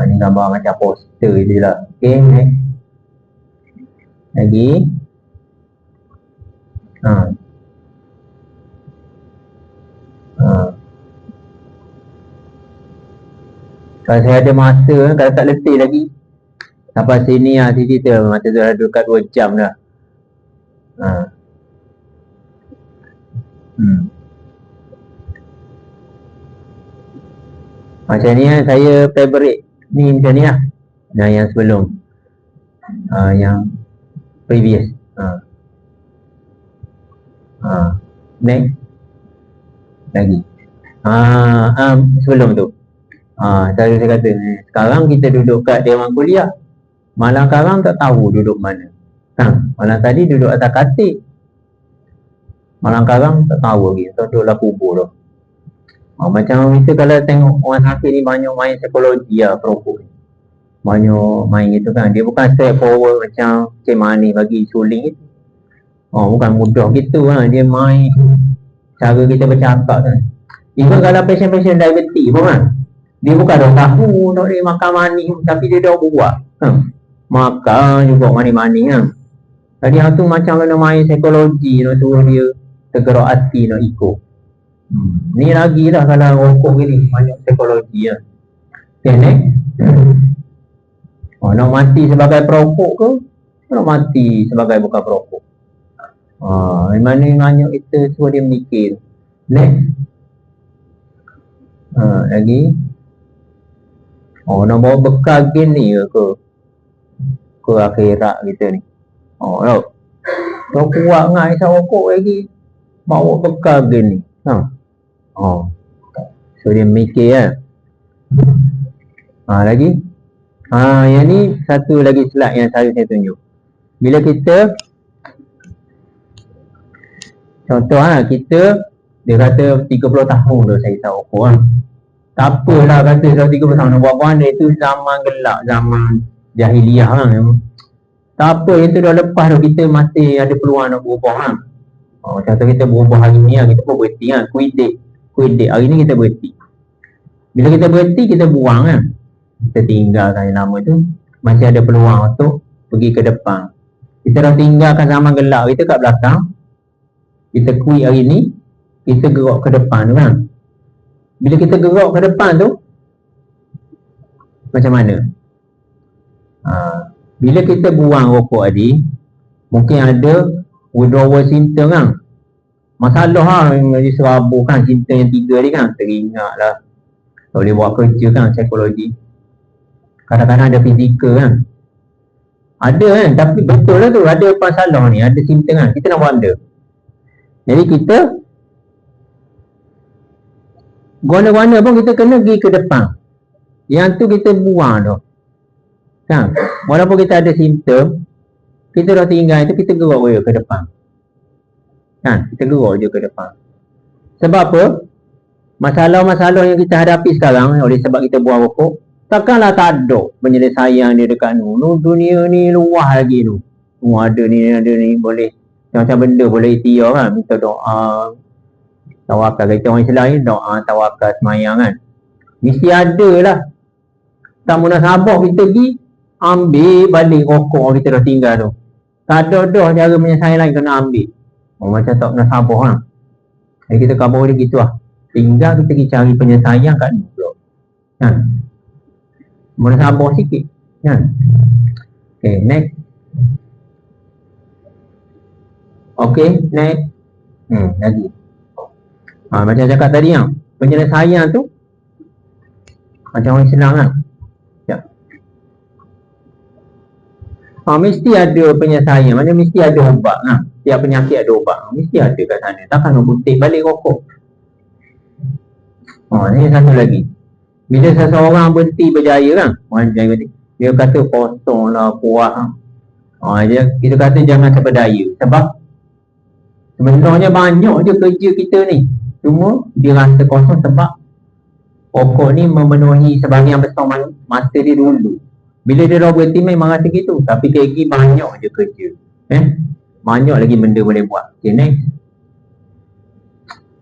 Ni gambar macam poster je lah. Okay, next. Lagi. Kalau saya ada masa, kalau tak letih lagi, sampai sini lah cerita. Masa tu dah dekat 2 jam dah. Macam ni lah, saya favorite ni macam ni lah. Yang sebelum, yang previous. Next. Lagi. Sebelum tu. Saya kata, sekarang kita duduk kat Dewan Kuliah. Malam sekarang tak tahu duduk mana. Malam tadi duduk atas katil. Malang karang tak tahu lagi. Tak duduklah kubur tu. Macam kita kalau tengok orang sakit ni banyak main psikologi lah perokok ni. Banyak main gitu kan. Dia bukan straightforward macam mani bagi suling itu. Bukan mudah gitu lah. Dia main cara kita bercakap kan. Even kalau pasien-pasien diabetes pun kan. Dia bukan dah tahu nak dia makan mani. Tapi dia dah buat. Makan juga mani-mani kan. Jadi hal tu macam kena main psikologi. Nak suruh dia tergerak hati nak ikut. Ni lagi lah kalau rokok ni. Banyak psikologi lah. Okay, next. Nak mati sebagai perokok ke? Nak mati sebagai bukan perokok? Mana kita suruh dia mikir. Next. Lagi. Nak bawa bekal gen ni ke akhirat kita ni. Tak. Tak kuat dengan isap rokok lagi. Bawa bekal gen ni. So dia mikir lagi. Yang ni satu lagi slide yang saya tunjuk. Bila kita contoh kita dia kata 30 tahun dah saya isap rokok tak apalah kata 30 tahun nak buat mana, itu zaman gelap, zaman jahiliah tak apa, itu dah lepas dah, kita masih ada peluang nak berubah contoh kita berubah hari ni kita pun berhenti quit date hari ni kita berhenti. Bila kita berhenti kita buang kita tinggalkan yang lama tu, masih ada peluang untuk pergi ke depan. Kita dah tinggalkan zaman gelap kita kat belakang, kita quit hari ni, kita gerak ke depan tu Bila kita gerak ke depan tu macam mana? Bila kita buang rokok tadi, mungkin ada withdrawal symptom masalah jadi serabut symptom yang 3 ni teringat lah, tak boleh buat kerja psikologi, kadang-kadang ada fizikal ada tapi betul lah tu, ada masalah ni, ada simptom kita nak buat benda. Jadi kita guna-guna pun kita kena pergi ke depan, yang tu kita buang tu walaupun kita ada simptom, kita dah tinggal itu, kita gerak je ke depan kita gerak je ke depan. Sebab apa? Masalah-masalah yang kita hadapi sekarang oleh sebab kita buang rokok, takkanlah tak ada penyelesaian dia dekat dunia ni luas lagi ada ni boleh macam benda boleh ikhtiar minta doa tawakal, kita orang Islam ni doa tawakal semayang mesti ada lah. Tak munasabah kita pergi ambil balik rokok kita dah tinggal tu, tak ada dah cara penyelesaian lain kena ambil. Macam tak munasabah jadi kita kabur dia gitu tinggal kita pergi cari penyelesaian kat ni pula munasabah sikit okay, next. Okay, next. Lagi macam cakap tadi penyelesaian tu macam orang Islam mesti ada penyelesaian, macam mesti ada ubat setiap penyakit ada ubat, mesti ada kat sana, takkan nak butik balik rokok. Ni satu lagi, bila seseorang berhenti berjaya dia kata kosong lah, puas kita kata jangan terpedaya, sebab sebenarnya banyak je kerja kita ni, cuma dia rasa kosong sebab rokok ni memenuhi sebahagian besar masa dia dulu. Bila dia dah berhenti memang rasa gitu, tapi lagi banyak je kerja banyak lagi benda boleh buat. Okay, next.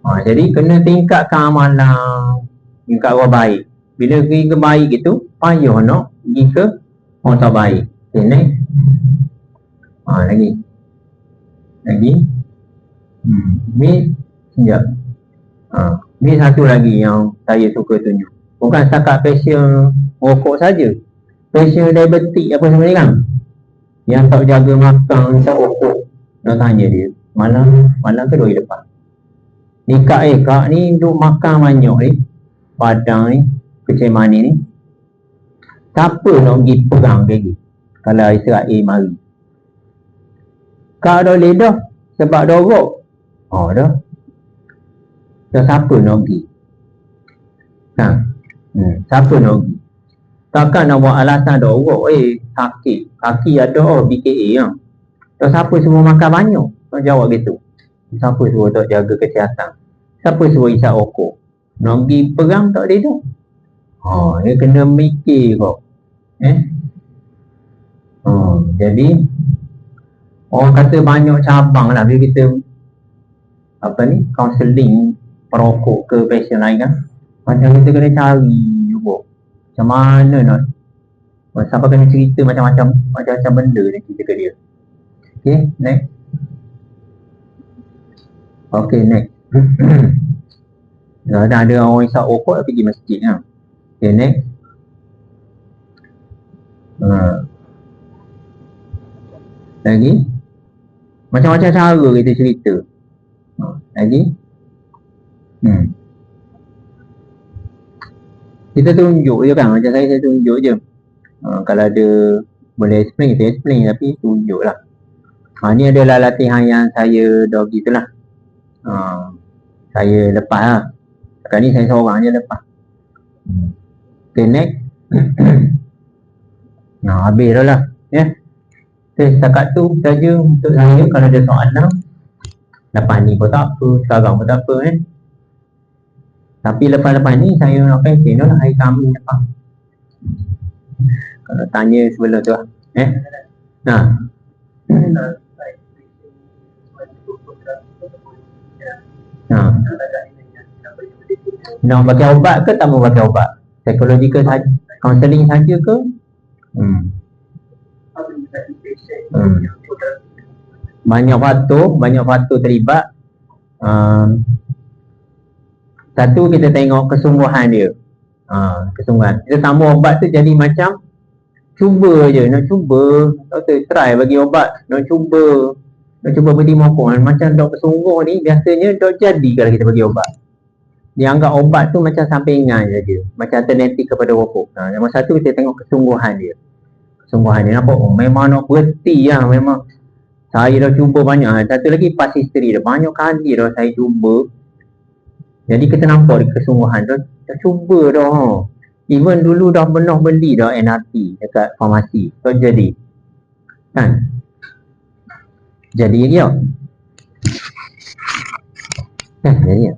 Jadi kena tingkatkan amalan, tingkat orang baik. Bila pergi ke baik itu, payah nak pergi ke orang tak baik. Okay, next. Lagi ni sekejap. Ni satu lagi yang saya suka tunjuk, bukan setakat pasien rokok saja, pasien diabetik apa semua ni yang tak jaga makan, tak rokok, nak tanya dia malam ke 2 hari lepas ni kak ni duk makan banyak ni, padang ni, kecil manis ni, siapa nak pergi pegang lagi kalau Israel mari? Kak dah lidah sebab dorok dah siapa nak pergi? Siapa nak pergi? Takkan nak buat alasan dorok, sakit kaki ada BKA siapa semua makan banyak? Kau jawab gitu. Siapa suruh tak jaga kesihatan? Siapa suruh isap rokok? Nak pergi perang tak ada tu. Dia kena mikir kau. Jadi orang kata banyak cabang lah bila kita kaunseling perokok ke passion lain kan. Macam kita kena cari juga macam mana nak sampai kena cerita macam-macam benda ni kita ke dia. Okay, next. Okay, next. Dah ada orang isap rokok pergi masjid kan. Okay, next. Lagi macam-macam cara kita cerita. Lagi kita tunjuk je kan, macam saya tunjuk je. Kalau ada boleh explain, kita explain, tapi tunjuk lah. Ni adalah latihan yang saya dah gitulah. Saya lepas lah. Sekarang ni saya seorang je lepas. Okay, next. Habis dah lah. Okay, setakat tu saja untuk saya. Kalau ada soalan, lepas ni pun tak apa, sekarang pun tak apa Tapi lepas-lepas ni saya nak pension lah hari Khamis lepas. Kalau tanya sebelum tu lah. Nak pakai ubat ke tak mau pakai ubat? Psikologikal saja, kaunseling saja ke? Banyak faktor terlibat. Satu, kita tengok kesungguhan dia. Kesungguhan. Kita tambah ubat tu jadi macam cuba je, nak cuba. Doktor try bagi ubat, nak cuba beri makan. Macam dok sungguh ni biasanya dok jadi kalau kita bagi ubat. Dia anggap obat tu macam sampingan je, macam alternatif kepada rokok. Nombor satu, kita tengok kesungguhan dia. Nampak memang nak berhenti lah. Memang saya dah cuba banyak. Satu lagi past history dah, banyak kali dah saya cuba. Jadi kita nampak kesungguhan dah cuba dah. Even dulu dah pernah beli dah NRT dekat farmasi. Tak jadi kan? Jadi dia jadi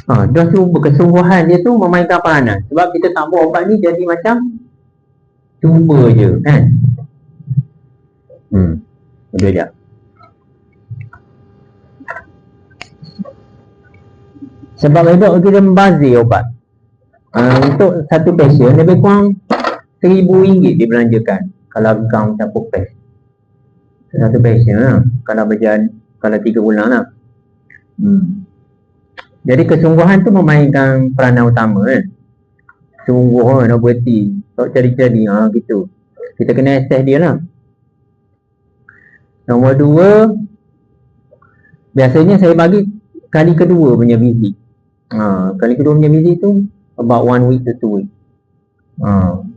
dah cuba. Kesungguhan dia tu memainkan peranan. Sebab kita tambah obat ni jadi macam cuba je kan. Udah je. Sebab itu kita membazir obat. Untuk satu pasien lebih kurang RM1,000 dibelanjakan kalau gam campur pes. Satu pasien lah. Kalau berjalan, kalau 3 bulan lah. Jadi kesungguhan tu memainkan peranan utama kan. Sungguh nak berhenti, tak cari-cari gitu. Kita kena assess dia lah. Nombor 2, biasanya saya bagi kali kedua punya visit. Kali kedua punya visit tu about 1 week to 2 week.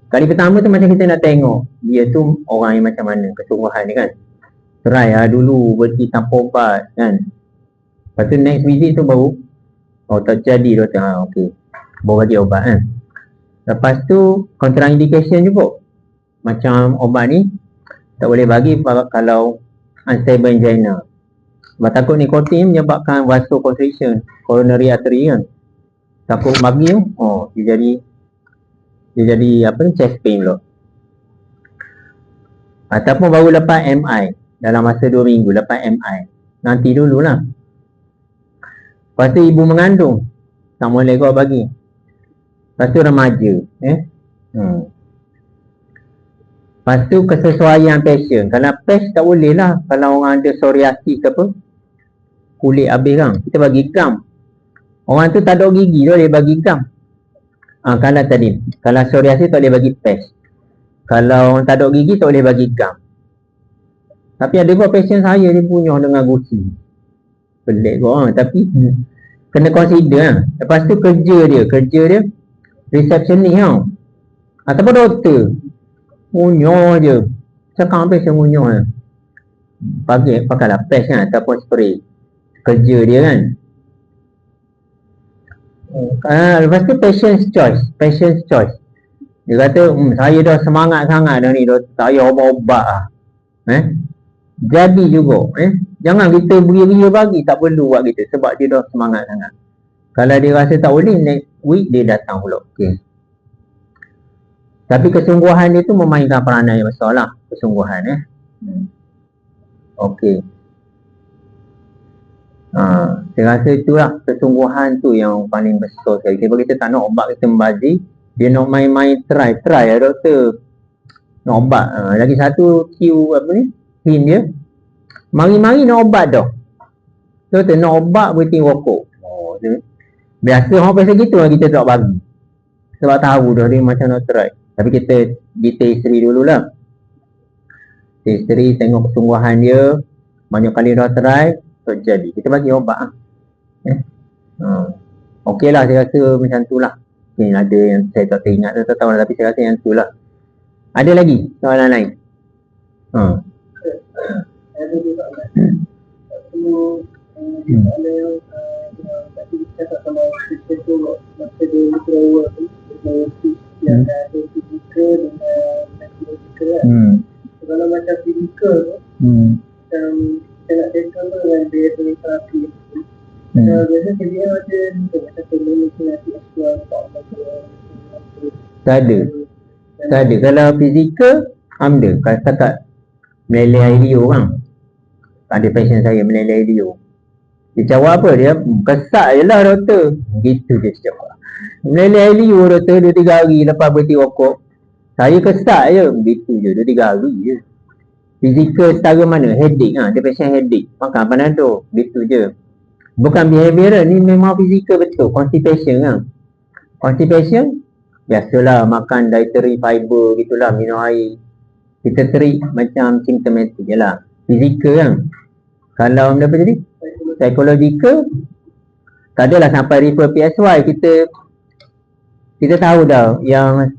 Kali pertama tu macam kita nak tengok dia tu orang yang macam mana, kesungguhan ni kan. Try dulu berhenti tanpa ubat kan. Lepas tu next visit tu baru tak jadi doktor. Okay, baru bagi ubat kan. Lepas tu contraindication juga. Macam obat ni tak boleh bagi kalau unstable angina. Sebab takut nikotin menyebabkan vasoconstriction coronary artery kan. Takut bagi dia jadi chest pain pula. Ataupun baru lepas MI, dalam masa 2 minggu lepas MI. Nanti dululah. Lepas tu ibu mengandung, tak boleh kau bagi. Lepas tu remaja. Lepas tu kesesuaian pasien. Kalau patch tak boleh lah. Kalau orang ada psoriasis ke apa, kulit habis kan, kita bagi gam. Orang tu tak ada gigi, dia boleh bagi gam. Kalau tadi, kalau psoriasis tak boleh bagi patch. Kalau orang tak ada gigi tak boleh bagi gam. Tapi ada buat pasien saya dia punya dengan gusi. Pelik kok tapi kena consider lah. Lepas tu kerja dia receptionist tau. Ataupun doktor ngunyah je. Sekarang pasien ngunyah lah. Pakailah patch kan ataupun spray. Kerja dia kan. Lepas tu patient's choice. Dia kata saya dah semangat sangat dah ni, saya ubat-ubat lah. Jadi juga Jangan kita beria-beria bagi, tak perlu buat gitu sebab dia dah semangat sangat. Kalau dia rasa tak boleh, next week dia datang pula. Okay. Tapi kesungguhan dia tu memainkan peranan yang besar lah. Kesungguhan Okey. Saya rasa itulah kesungguhan tu yang paling besar sekali. Sebab kita tak nak obat kita membazir, dia nak main-main try lah doktor. Nak obat. Lagi satu hint dia. Mari-mari nak obat dah. Doktor nak obat berhenti rokok. Biasa orang pasal gitu lah kita tak bagi. Sebab tahu dah dia macam nak try. Tapi kita ditesteri dululah. Testeri tengok kesungguhan dia. Banyak kali dah try, terjadi. Kita bagi obat Okey lah, saya rasa macam tu lah. Mungkin ada yang saya tak teringat, tak tahu lah. Tapi saya rasa yang tu lah. Ada lagi soalan lain? Ada juga ada tadi kita cakap kalau kita tu masa dia withdrawal tu yang ada fizikal dengan psychological kan. Kalau macam fizikal tu macam kita nak tackle tu dengan dia punya terapi biasa dia ada macam komunikasi seksual tak ada. Kalau fizikal ada. Kalau setakat meleleh air liur kan, ada pasien saya meleleh air liur, dia jawab apa? Dia kesak je lah doktor. Gitu dia jawab. Meleleh air liur doktor 2-3 hari lepas berhenti rokok. Saya kesak je. Gitu je 2-3 hari je. Fizikal setara mana? Headache dia pasien headache, makan Panadol. Gitu je. Bukan behavioral, ni memang fizikal betul. Constipation Constipation biasalah, makan dietary fiber gitulah, minum air. Kita treat macam symptomatic je lah. Fizikal kan. Kalau apa tadi? Psychological, tak adalah sampai refer PSY. Kita tahu dah yang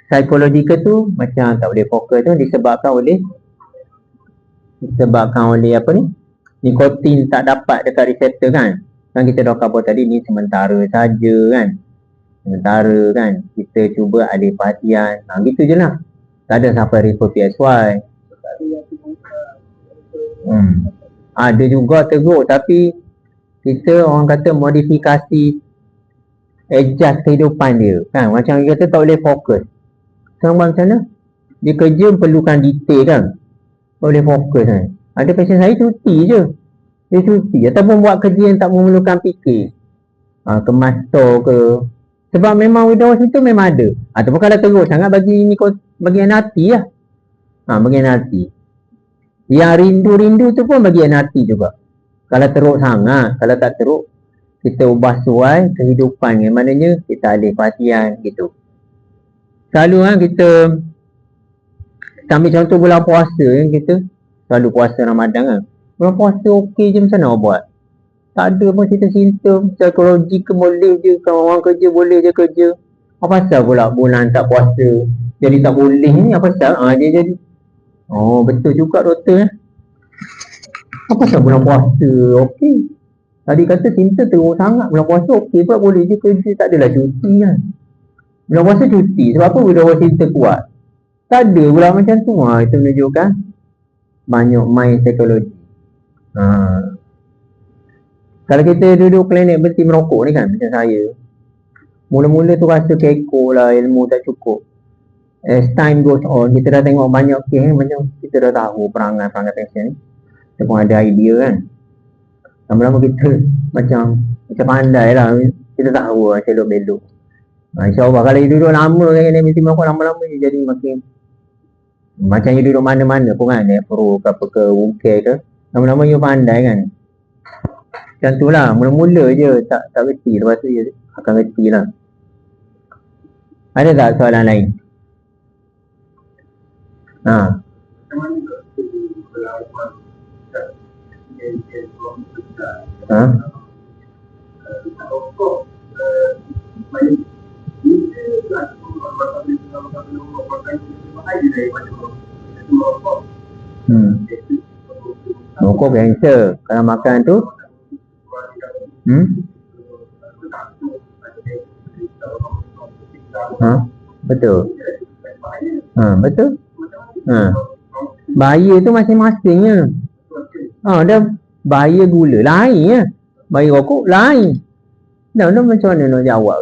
psychological tu macam tak boleh fokus tu disebabkan oleh apa ni? Nikotin tak dapat dekat reseptor kan. Kan kita dah cover tadi, ni sementara saja kan. Kita cuba alih perhatian. Gitu je lah. Tak ada sampai refer PSY. Ada juga teruk, tapi kita orang kata modifikasi, adjust kehidupan dia kan. Macam kita tak boleh fokus. Sekarang macam mana? Dia kerja perlukan detail kan. Tak boleh fokus kan. Ada pasien saya cuti je. Dia cuti ataupun buat kerja yang tak memerlukan fikir. Kemas store ke. Sebab memang withdrawal itu memang ada. Ataupun kalau teruk sangat bagi NRT lah. Bagi NRT. Yang rindu-rindu tu pun bagi NRT juga. Kalau teruk sangat, kalau tak teruk, kita ubah suai kehidupan. Yang maknanya kita alih perhatian gitu. Selalu kita ambil contoh bulan puasa kita selalu puasa Ramadan kan. Bulan puasa okey je, macam mana buat? Tak ada pun simptom psikologi ke, boleh je. Kalau orang kerja boleh je kerja. Apa pasal pula bulan tak puasa jadi tak boleh ni? Apa pasal? Dia jadi betul juga doktor Apa pasal bulan puasa okey? Tadi kata simptom teruk sangat. Bulan puasa okey pula, boleh je kerja. Tak adalah cuti kan. Bulan puasa cuti. Sebab apa? Bulan simptom kuat. Tak ada pula macam tu. Itu menunjukkan banyak main psikologi. Kalau kita duduk klinik berhenti merokok ni kan, macam saya, mula-mula tu rasa kekok lah, ilmu tak cukup. As time goes on, kita dah tengok banyak kes macam kita dah tahu perangai pasien ni. Kita pun ada idea kan. Lama-lama kita macam pandai lah. Kita tahu lah selok-belok. InsyaAllah kalau dia duduk lama kan, dia mesti merokok lama-lama dia jadi makin macam dia duduk mana-mana pun kan, Nefro ke apa ke, Wungke ke, lama-lama dia pandai kan. Macam tu lah, mula-mula je tak reti, lepas tu dia akan reti lah. Ada tak soalan lain? Rokok kanser. Kalau makan tu betul. Betul. Bahaya tu masing-masingnya. Dah bahaya gula lain ya. Bahaya rokok lain. Dah macam mana nak jawab?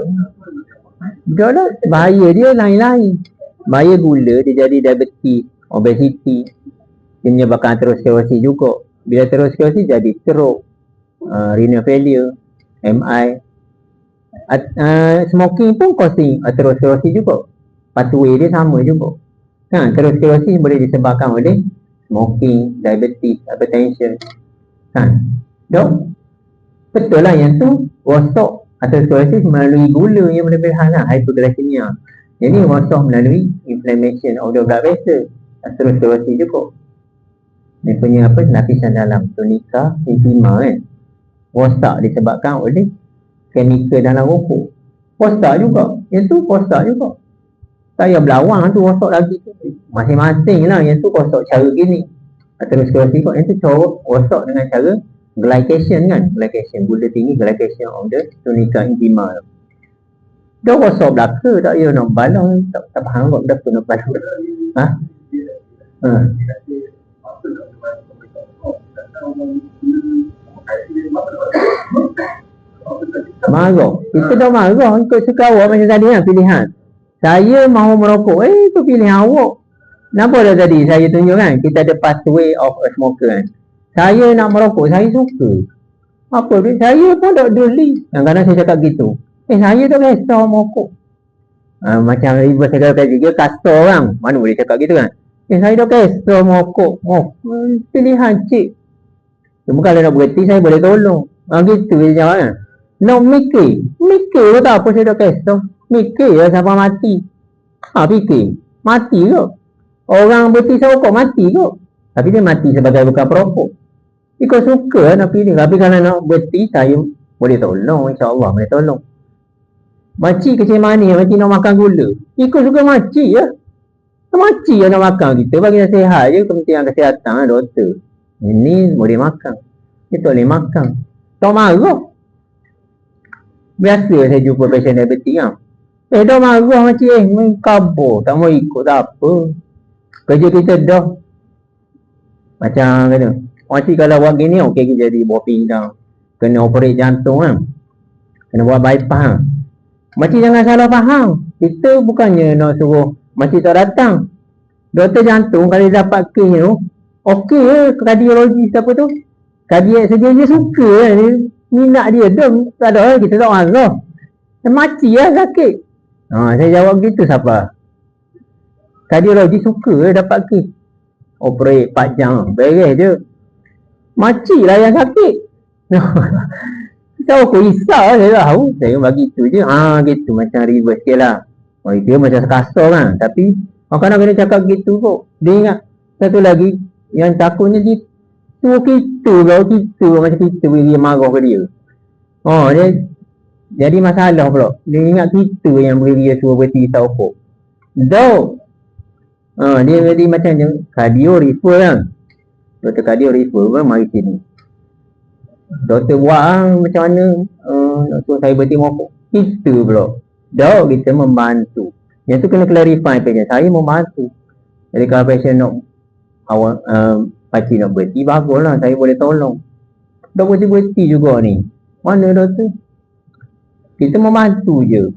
Dah bahaya dia lain-lain. Bahaya gula dia jadi diabetes, obesity. Dia menyebabkan aterosklerosis juga. Bila aterosklerosis jadi stroke, renal failure, MI. Smoking pun causing aterosklerosis juga. Pathway dia sama juga. Aterosklerosis boleh disebabkan oleh smoking, diabetes, hypertension. Betul lah yang tu rosak aterosklerosis melalui gula yang berlebihan lah, hyperglycemia. Jadi rosak melalui inflammation of the blood vessel, aterosklerosis juga. Dia punya lapisan dalam tunika intima rosak disebabkan oleh chemical dalam rokok. Rosak juga. Yang tu rosak juga. Saya belawang tu rosak lagi tu. Masing-masing lah. Yang tu rosak cara gini. Aterosklerosis kot. Yang tu cara rosak dengan cara glycation kan. Glycation. Gula tinggi glycation of the tunica intima. Dah rosak belaka. Tak ya nak balang. Tak faham kot. Dah pun nak balang. Marah. Kita dah marah. Ikut suka awak macam tadi kan pilihan. Saya mahu merokok. Itu pilihan awak. Kenapa dah tadi saya tunjuk kan? Kita ada pathway of a smoker kan. Saya nak merokok. Saya suka. Apa dia? Saya pun tak peduli. Kadang-kadang saya cakap gitu. Saya tak kisah merokok. Macam ibu saya kata juga kasar orang. Mana boleh cakap gitu kan? Saya tak kisah merokok. Pilihan cik. Cuma kalau nak berhenti saya boleh tolong. Gitu dia jawab kan. Nak mikir pun tak apa saya tak kisah. Mikir lah sampai mati. Fikir. Mati kot. Orang berhenti rokok mati kot. Tapi dia mati sebagai bukan perokok. Ikut suka lah nak pilih. Tapi kalau nak berhenti saya boleh tolong. InsyaAllah boleh tolong. Makcik kecil manis. Makcik nak makan gula. Ikut suka makcik ya. Makcik yang nak makan kita. Bagi nasihat je. Kementerian Kesihatan doktor. Ini boleh makan. Dia tak boleh makan. Tak marah. Biasa saya jumpa pasien diabetes kan. Dah marah macam kabur. Tak mau ikut tak apa. Kerja kita dah. Macam kata. Macam kalau buat gini okey kita jadi buah pinggang. Kena operate jantung kan. Kena buat bypass kan. Macam jangan salah faham. Kita bukannya nak suruh macam tak datang. Doktor jantung kalau dia dapat kes tu. Okey je kardiologi siapa tu. Kardiak saja dia suka kan. Dia minat dia. Tak ada kita tak marah. Mati lah sakit. Saya jawab gitu siapa. Kardiologi suka dapat kes. Operate 4 jam. Beres je. Makcik lah yang sakit. Tahu aku risau lah. Saya tahu. Saya bagi tu je. Gitu. Macam reverse sikit lah. Dia macam sekasar kan. Tapi kadang-kadang kena cakap gitu kok. Dia ingat. Satu lagi. Yang takutnya dia. Suruh kita. Kalau kita. Macam kita. Dia marah ke dia. Dia. Jadi masalah pula. Dia ingat kita yang beri dia suruh berhenti rokok. Dia jadi macam je. Cardio refer kan. Doktor cardio refer pun mari sini. Doktor buat macam mana nak suruh saya berhenti merokok. Kita pula. Kita membantu. Yang tu kena clarify patient. Saya membantu. Jadi kalau patient nak pakcik nak berhenti, baguslah. Saya boleh tolong. Dah berhenti juga ni. Mana doktor? Kita membantu je.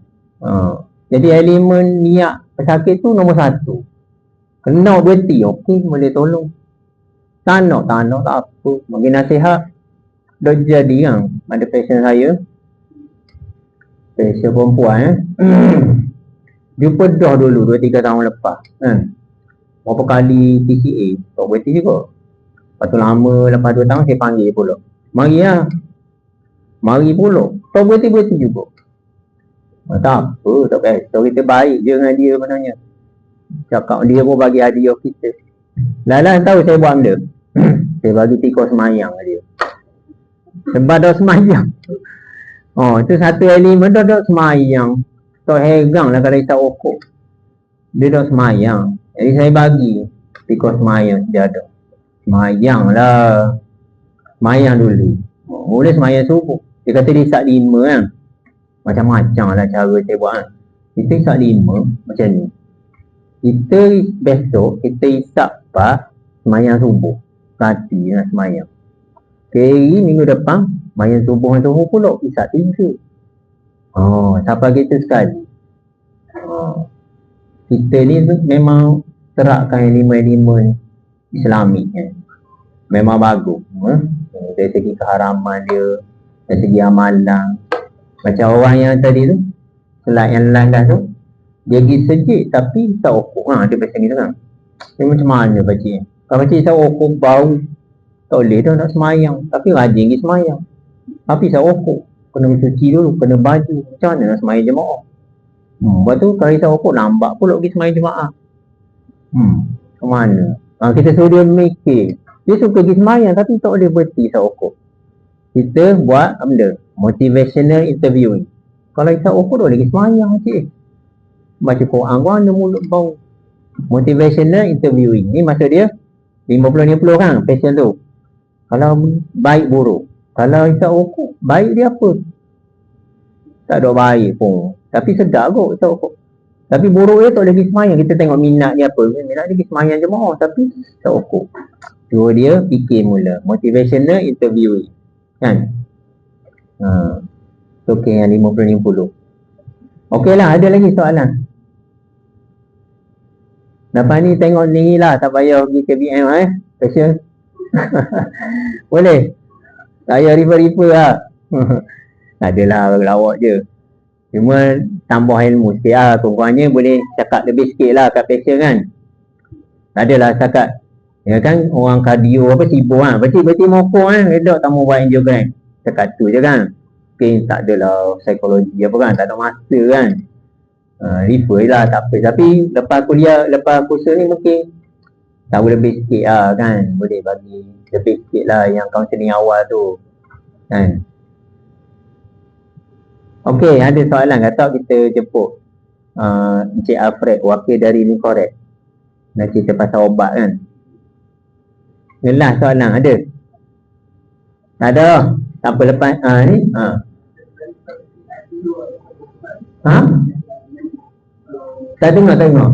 Jadi elemen niat pesakit tu nombor 1. Kena berhenti, okey boleh tolong. Tak nak tak apa. Bagi nasihat. Dah jadi kan. Ada pasien saya. Pasien perempuan jumpa dah dulu 2-3 tahun lepas berapa kali TCA. Tak berhenti juga. Lepas tu lama, lepas 2 tahun saya panggil pula. Mari lah. Mari pula. Tak berhenti juga. Tak apa, tak kisah. Kita baik je dengan dia sebenarnya. Cakap dia pun bagi hadiah kita. Lalan tahu saya buat benda. Saya bagi tikus semayang dia. Sebab dah semayang. Itu satu elemen dah semayang. Tak hegang lah kalau isap rokok. Dia dah semayang. Jadi saya bagi tikus semayang dia ada. Semayang lah. Semayang dulu. Mula semayang subuh. Dia kata dia isap 5 kan. Macam-macam lah cara saya buat kan. Kita isap 5 macam ni. Kita besok kita isap pas semayang subuh. Hati nak semayang. Kiri minggu depan main subuh pula isap 3. Siapa kita sekali. Kita ni tu memang terapkan elemen-elemen Islami kan. Memang bagus. Dari segi keharaman dia, dari segi amalan. Macam orang yang tadi tu, slide yang langgar tu, dia pergi sejik tapi tak okok. Dia macam ni tu kan. Dia macam mana baca? Kalau baca tak okok bau, tak boleh dah nak semayang. Tapi rajin pergi semayang. Tapi tak okok. Kena cuci dulu, kena baju. Macam mana nak semayang jemaah? Lepas tu kalau tak okok, lambat pula pergi semayang jemaah. Ke mana? Kita suruh dia mikir. Dia suka pergi semayang tapi tak boleh berhenti tak okok. Kita buat apa benda? Motivational interviewing. Kalau tak okok, tak boleh pergi semayang cik. Baca Quran kau ada mulut bau. Motivational interviewing ni maksud dia 50-50 kan passion tu. Kalau baik buruk, kalau isap okok baik dia apa? Tak ada baik pun, tapi sedap kot isap okok. Tapi buruk dia tak boleh pergi semayang. Kita tengok minat dia apa, minat dia pergi semayang jemaah tapi isap okok. Suruh dia fikir mula. Motivational interviewing kan. Okay, yang 50-50. Okey lah, ada lagi soalan? Lepas ni tengok ni lah, tak payah pergi KBM Special. Boleh? Tak payah refer lah. Adalah lawak je. Cuma tambah ilmu sikit lah. Kurang-kurangnya boleh cakap lebih sikit lah kat passion kan. Tak adalah cakap. Ya kan orang kardio apa sibuk kan. Berarti mokok kan. Redok tak mau buat angiogram. Cakap tu je kan. Mungkin tak adalah psikologi apa kan. Tak ada masa kan. Refer lah tak apa. Tapi lepas kuliah, lepas kursus ni mungkin tahu lebih sikit lah kan. Boleh bagi lebih sikit lah yang counselling awal tu kan. Okey, ada soalan kata kita jemput Encik Alfred, wakil dari Linkoret. Nak cerita pasal obat kan. Yelah soalan ada? Tak ada. Tak apa lepas ni Tak dengar.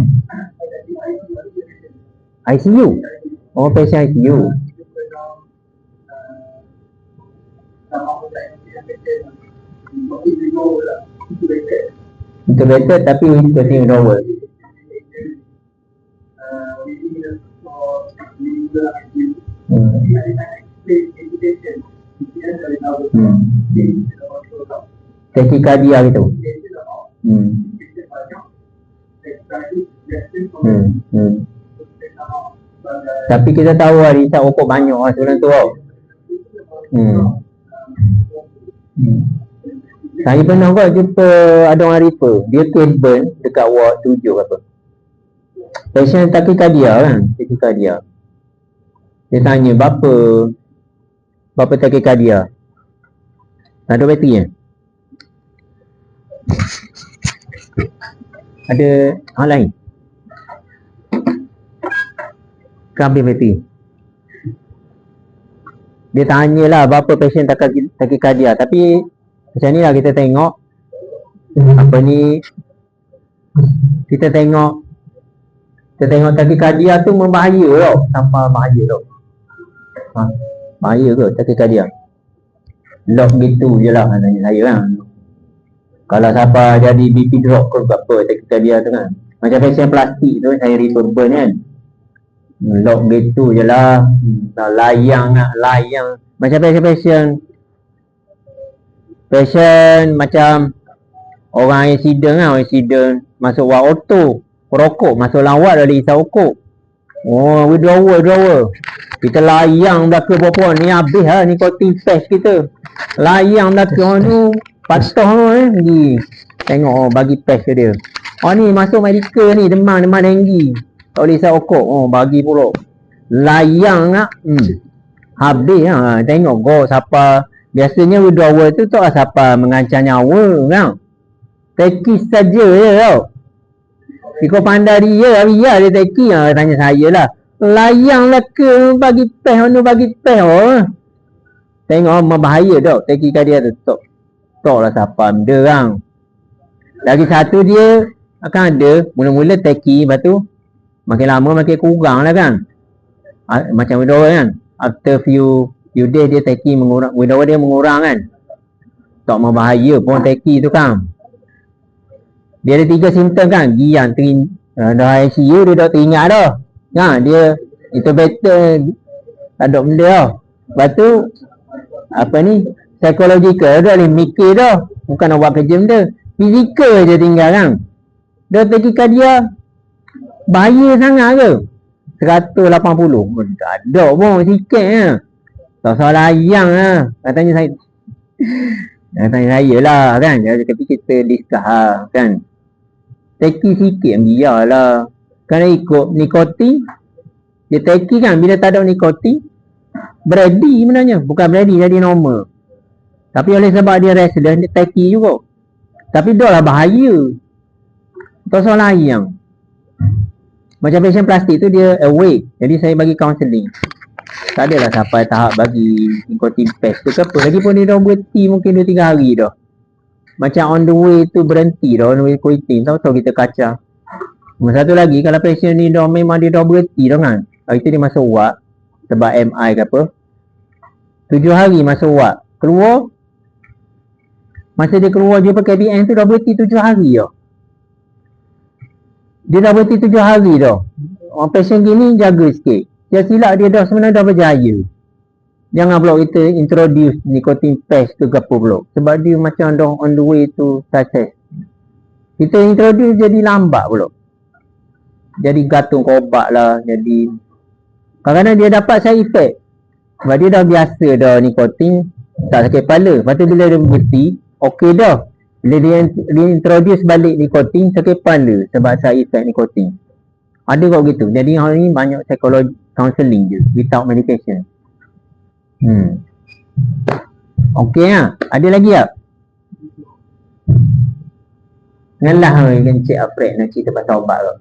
ICU. Oh, patient ICU. Intubated tapi with continuing withdrawal. Tachycardia gitu. Tapi kita tahu lah risau okok banyak lah sebenarnya tu tau. Saya pernah kot jumpa ada orang refer. Dia case burn dekat ward 7 apa. Patient tachycardia kan. Tachycardia. Dia tanya berapa tachycardia. Ada bateri kan? Ada hal lain? Ambil bateri. Dia tanyalah berapa patient tachycardia. Tapi macam ni lah kita tengok apa ni, kita tengok tachycardia tu membahaya tau. Sampai bahaya tau. Bahaya ke tachycardia? Lock gitu je lah tanya saya kan. Kalau siapa jadi BP drop ke berapa tachycardia tu kan. Macam patient plastik tu saya refer burn kan. Lock gitu je lah. Layang macam patient macam orang accident masuk ward auto, perokok masuk lawat dari isap okok. Oh, withdrawal. Kita layang belaka perempuan ni habis lah nikotin patch kita. Layang belaka orang tu patuh pergi. Tengok bagi patch ke dia. Ni masuk medical ni demam denggi. Tak boleh isap okok. Bagi pula. Layang nak. Habis lah. Tengok kau siapa. Biasanya withdrawal tu tak siapa mengancam nyawa kan. Tekis saja je tau. Kau pandai dia dia tekis tanya saya lah. Layang lah ke bagi peh Tengok berbahaya tau. Tachycardia tu tak lah siapa benda kan. Lagi satu dia akan ada mula-mula tachy, lepas tu makin lama makin kurang lah kan. Macam withdrawal kan. After few Yudis dia teki mengurang, walaupun dia mengurang kan, tak membahaya pun teki tu kan. Dia ada 3 simptom kan, gian, dah ICU dia dah teringat dah kan, dia itu better ada benda dah. Lepas tu apa ni, psychological dah boleh mikir dah, bukan nak buat kerja benda. Fizikal je tinggal kan, dah teki dia bahaya sangat ke 180 tak ada pun sikit lah. Tak salah ayang lah katanya saya lah kan, tapi kita discuss lah kan, teki sikit biarlah. Kerana ikut nikotin dia teki kan, bila tak ada nikotin beradi sebenarnya, bukan beradi jadi normal, tapi oleh sebab dia restless dia teki juga, tapi dah lah bahaya. Tak salah ayang. Macam patient plastik tu dia awake, jadi saya bagi counselling. Tak adalah sampai tahap bagi nikotin patch tu ke apa. Lagipun dia dah berhenti mungkin 2-3 hari dah. Macam on the way tu berhenti dah, on the way quitting. Tahu-tahu kita kacau. Satu lagi, kalau patient ni dah memang dia dah berhenti dah kan, hari tu dia masuk ward sebab MI ke apa, 7 hari masuk ward, keluar, masa dia keluar jumpa KBN tu dah berhenti 7 hari dah. Dia dah berhenti 7 hari dah. Orang patient gini jaga sikit. Dia silap dia dah sebenarnya dah berjaya. Jangan pula kita introduce nicotine patch tu ke apa pula, sebab dia macam dah on the way to success. Kita introduce jadi lambat pula, jadi gantung ke obat lah. Jadi kadang-kadang dia dapat side effect sebab dia dah biasa dah nikotin, tak sakit kepala. Lepas tu bila dia berhenti, okey dah. Bila dia introduce balik nikotin, sakit kepala sebab side effect nikotin. Ada kok gitu. Jadi hari ni banyak psikologi counselling je without medication. Okey lah. Ada lagi tak? Ngalah Encik Alfred nak cerita pasal obat tu.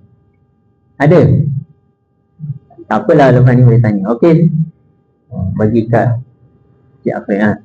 Ada? Tak apalah, lepas ni boleh tanya. Okey. Bagi kat Encik Alfred lah.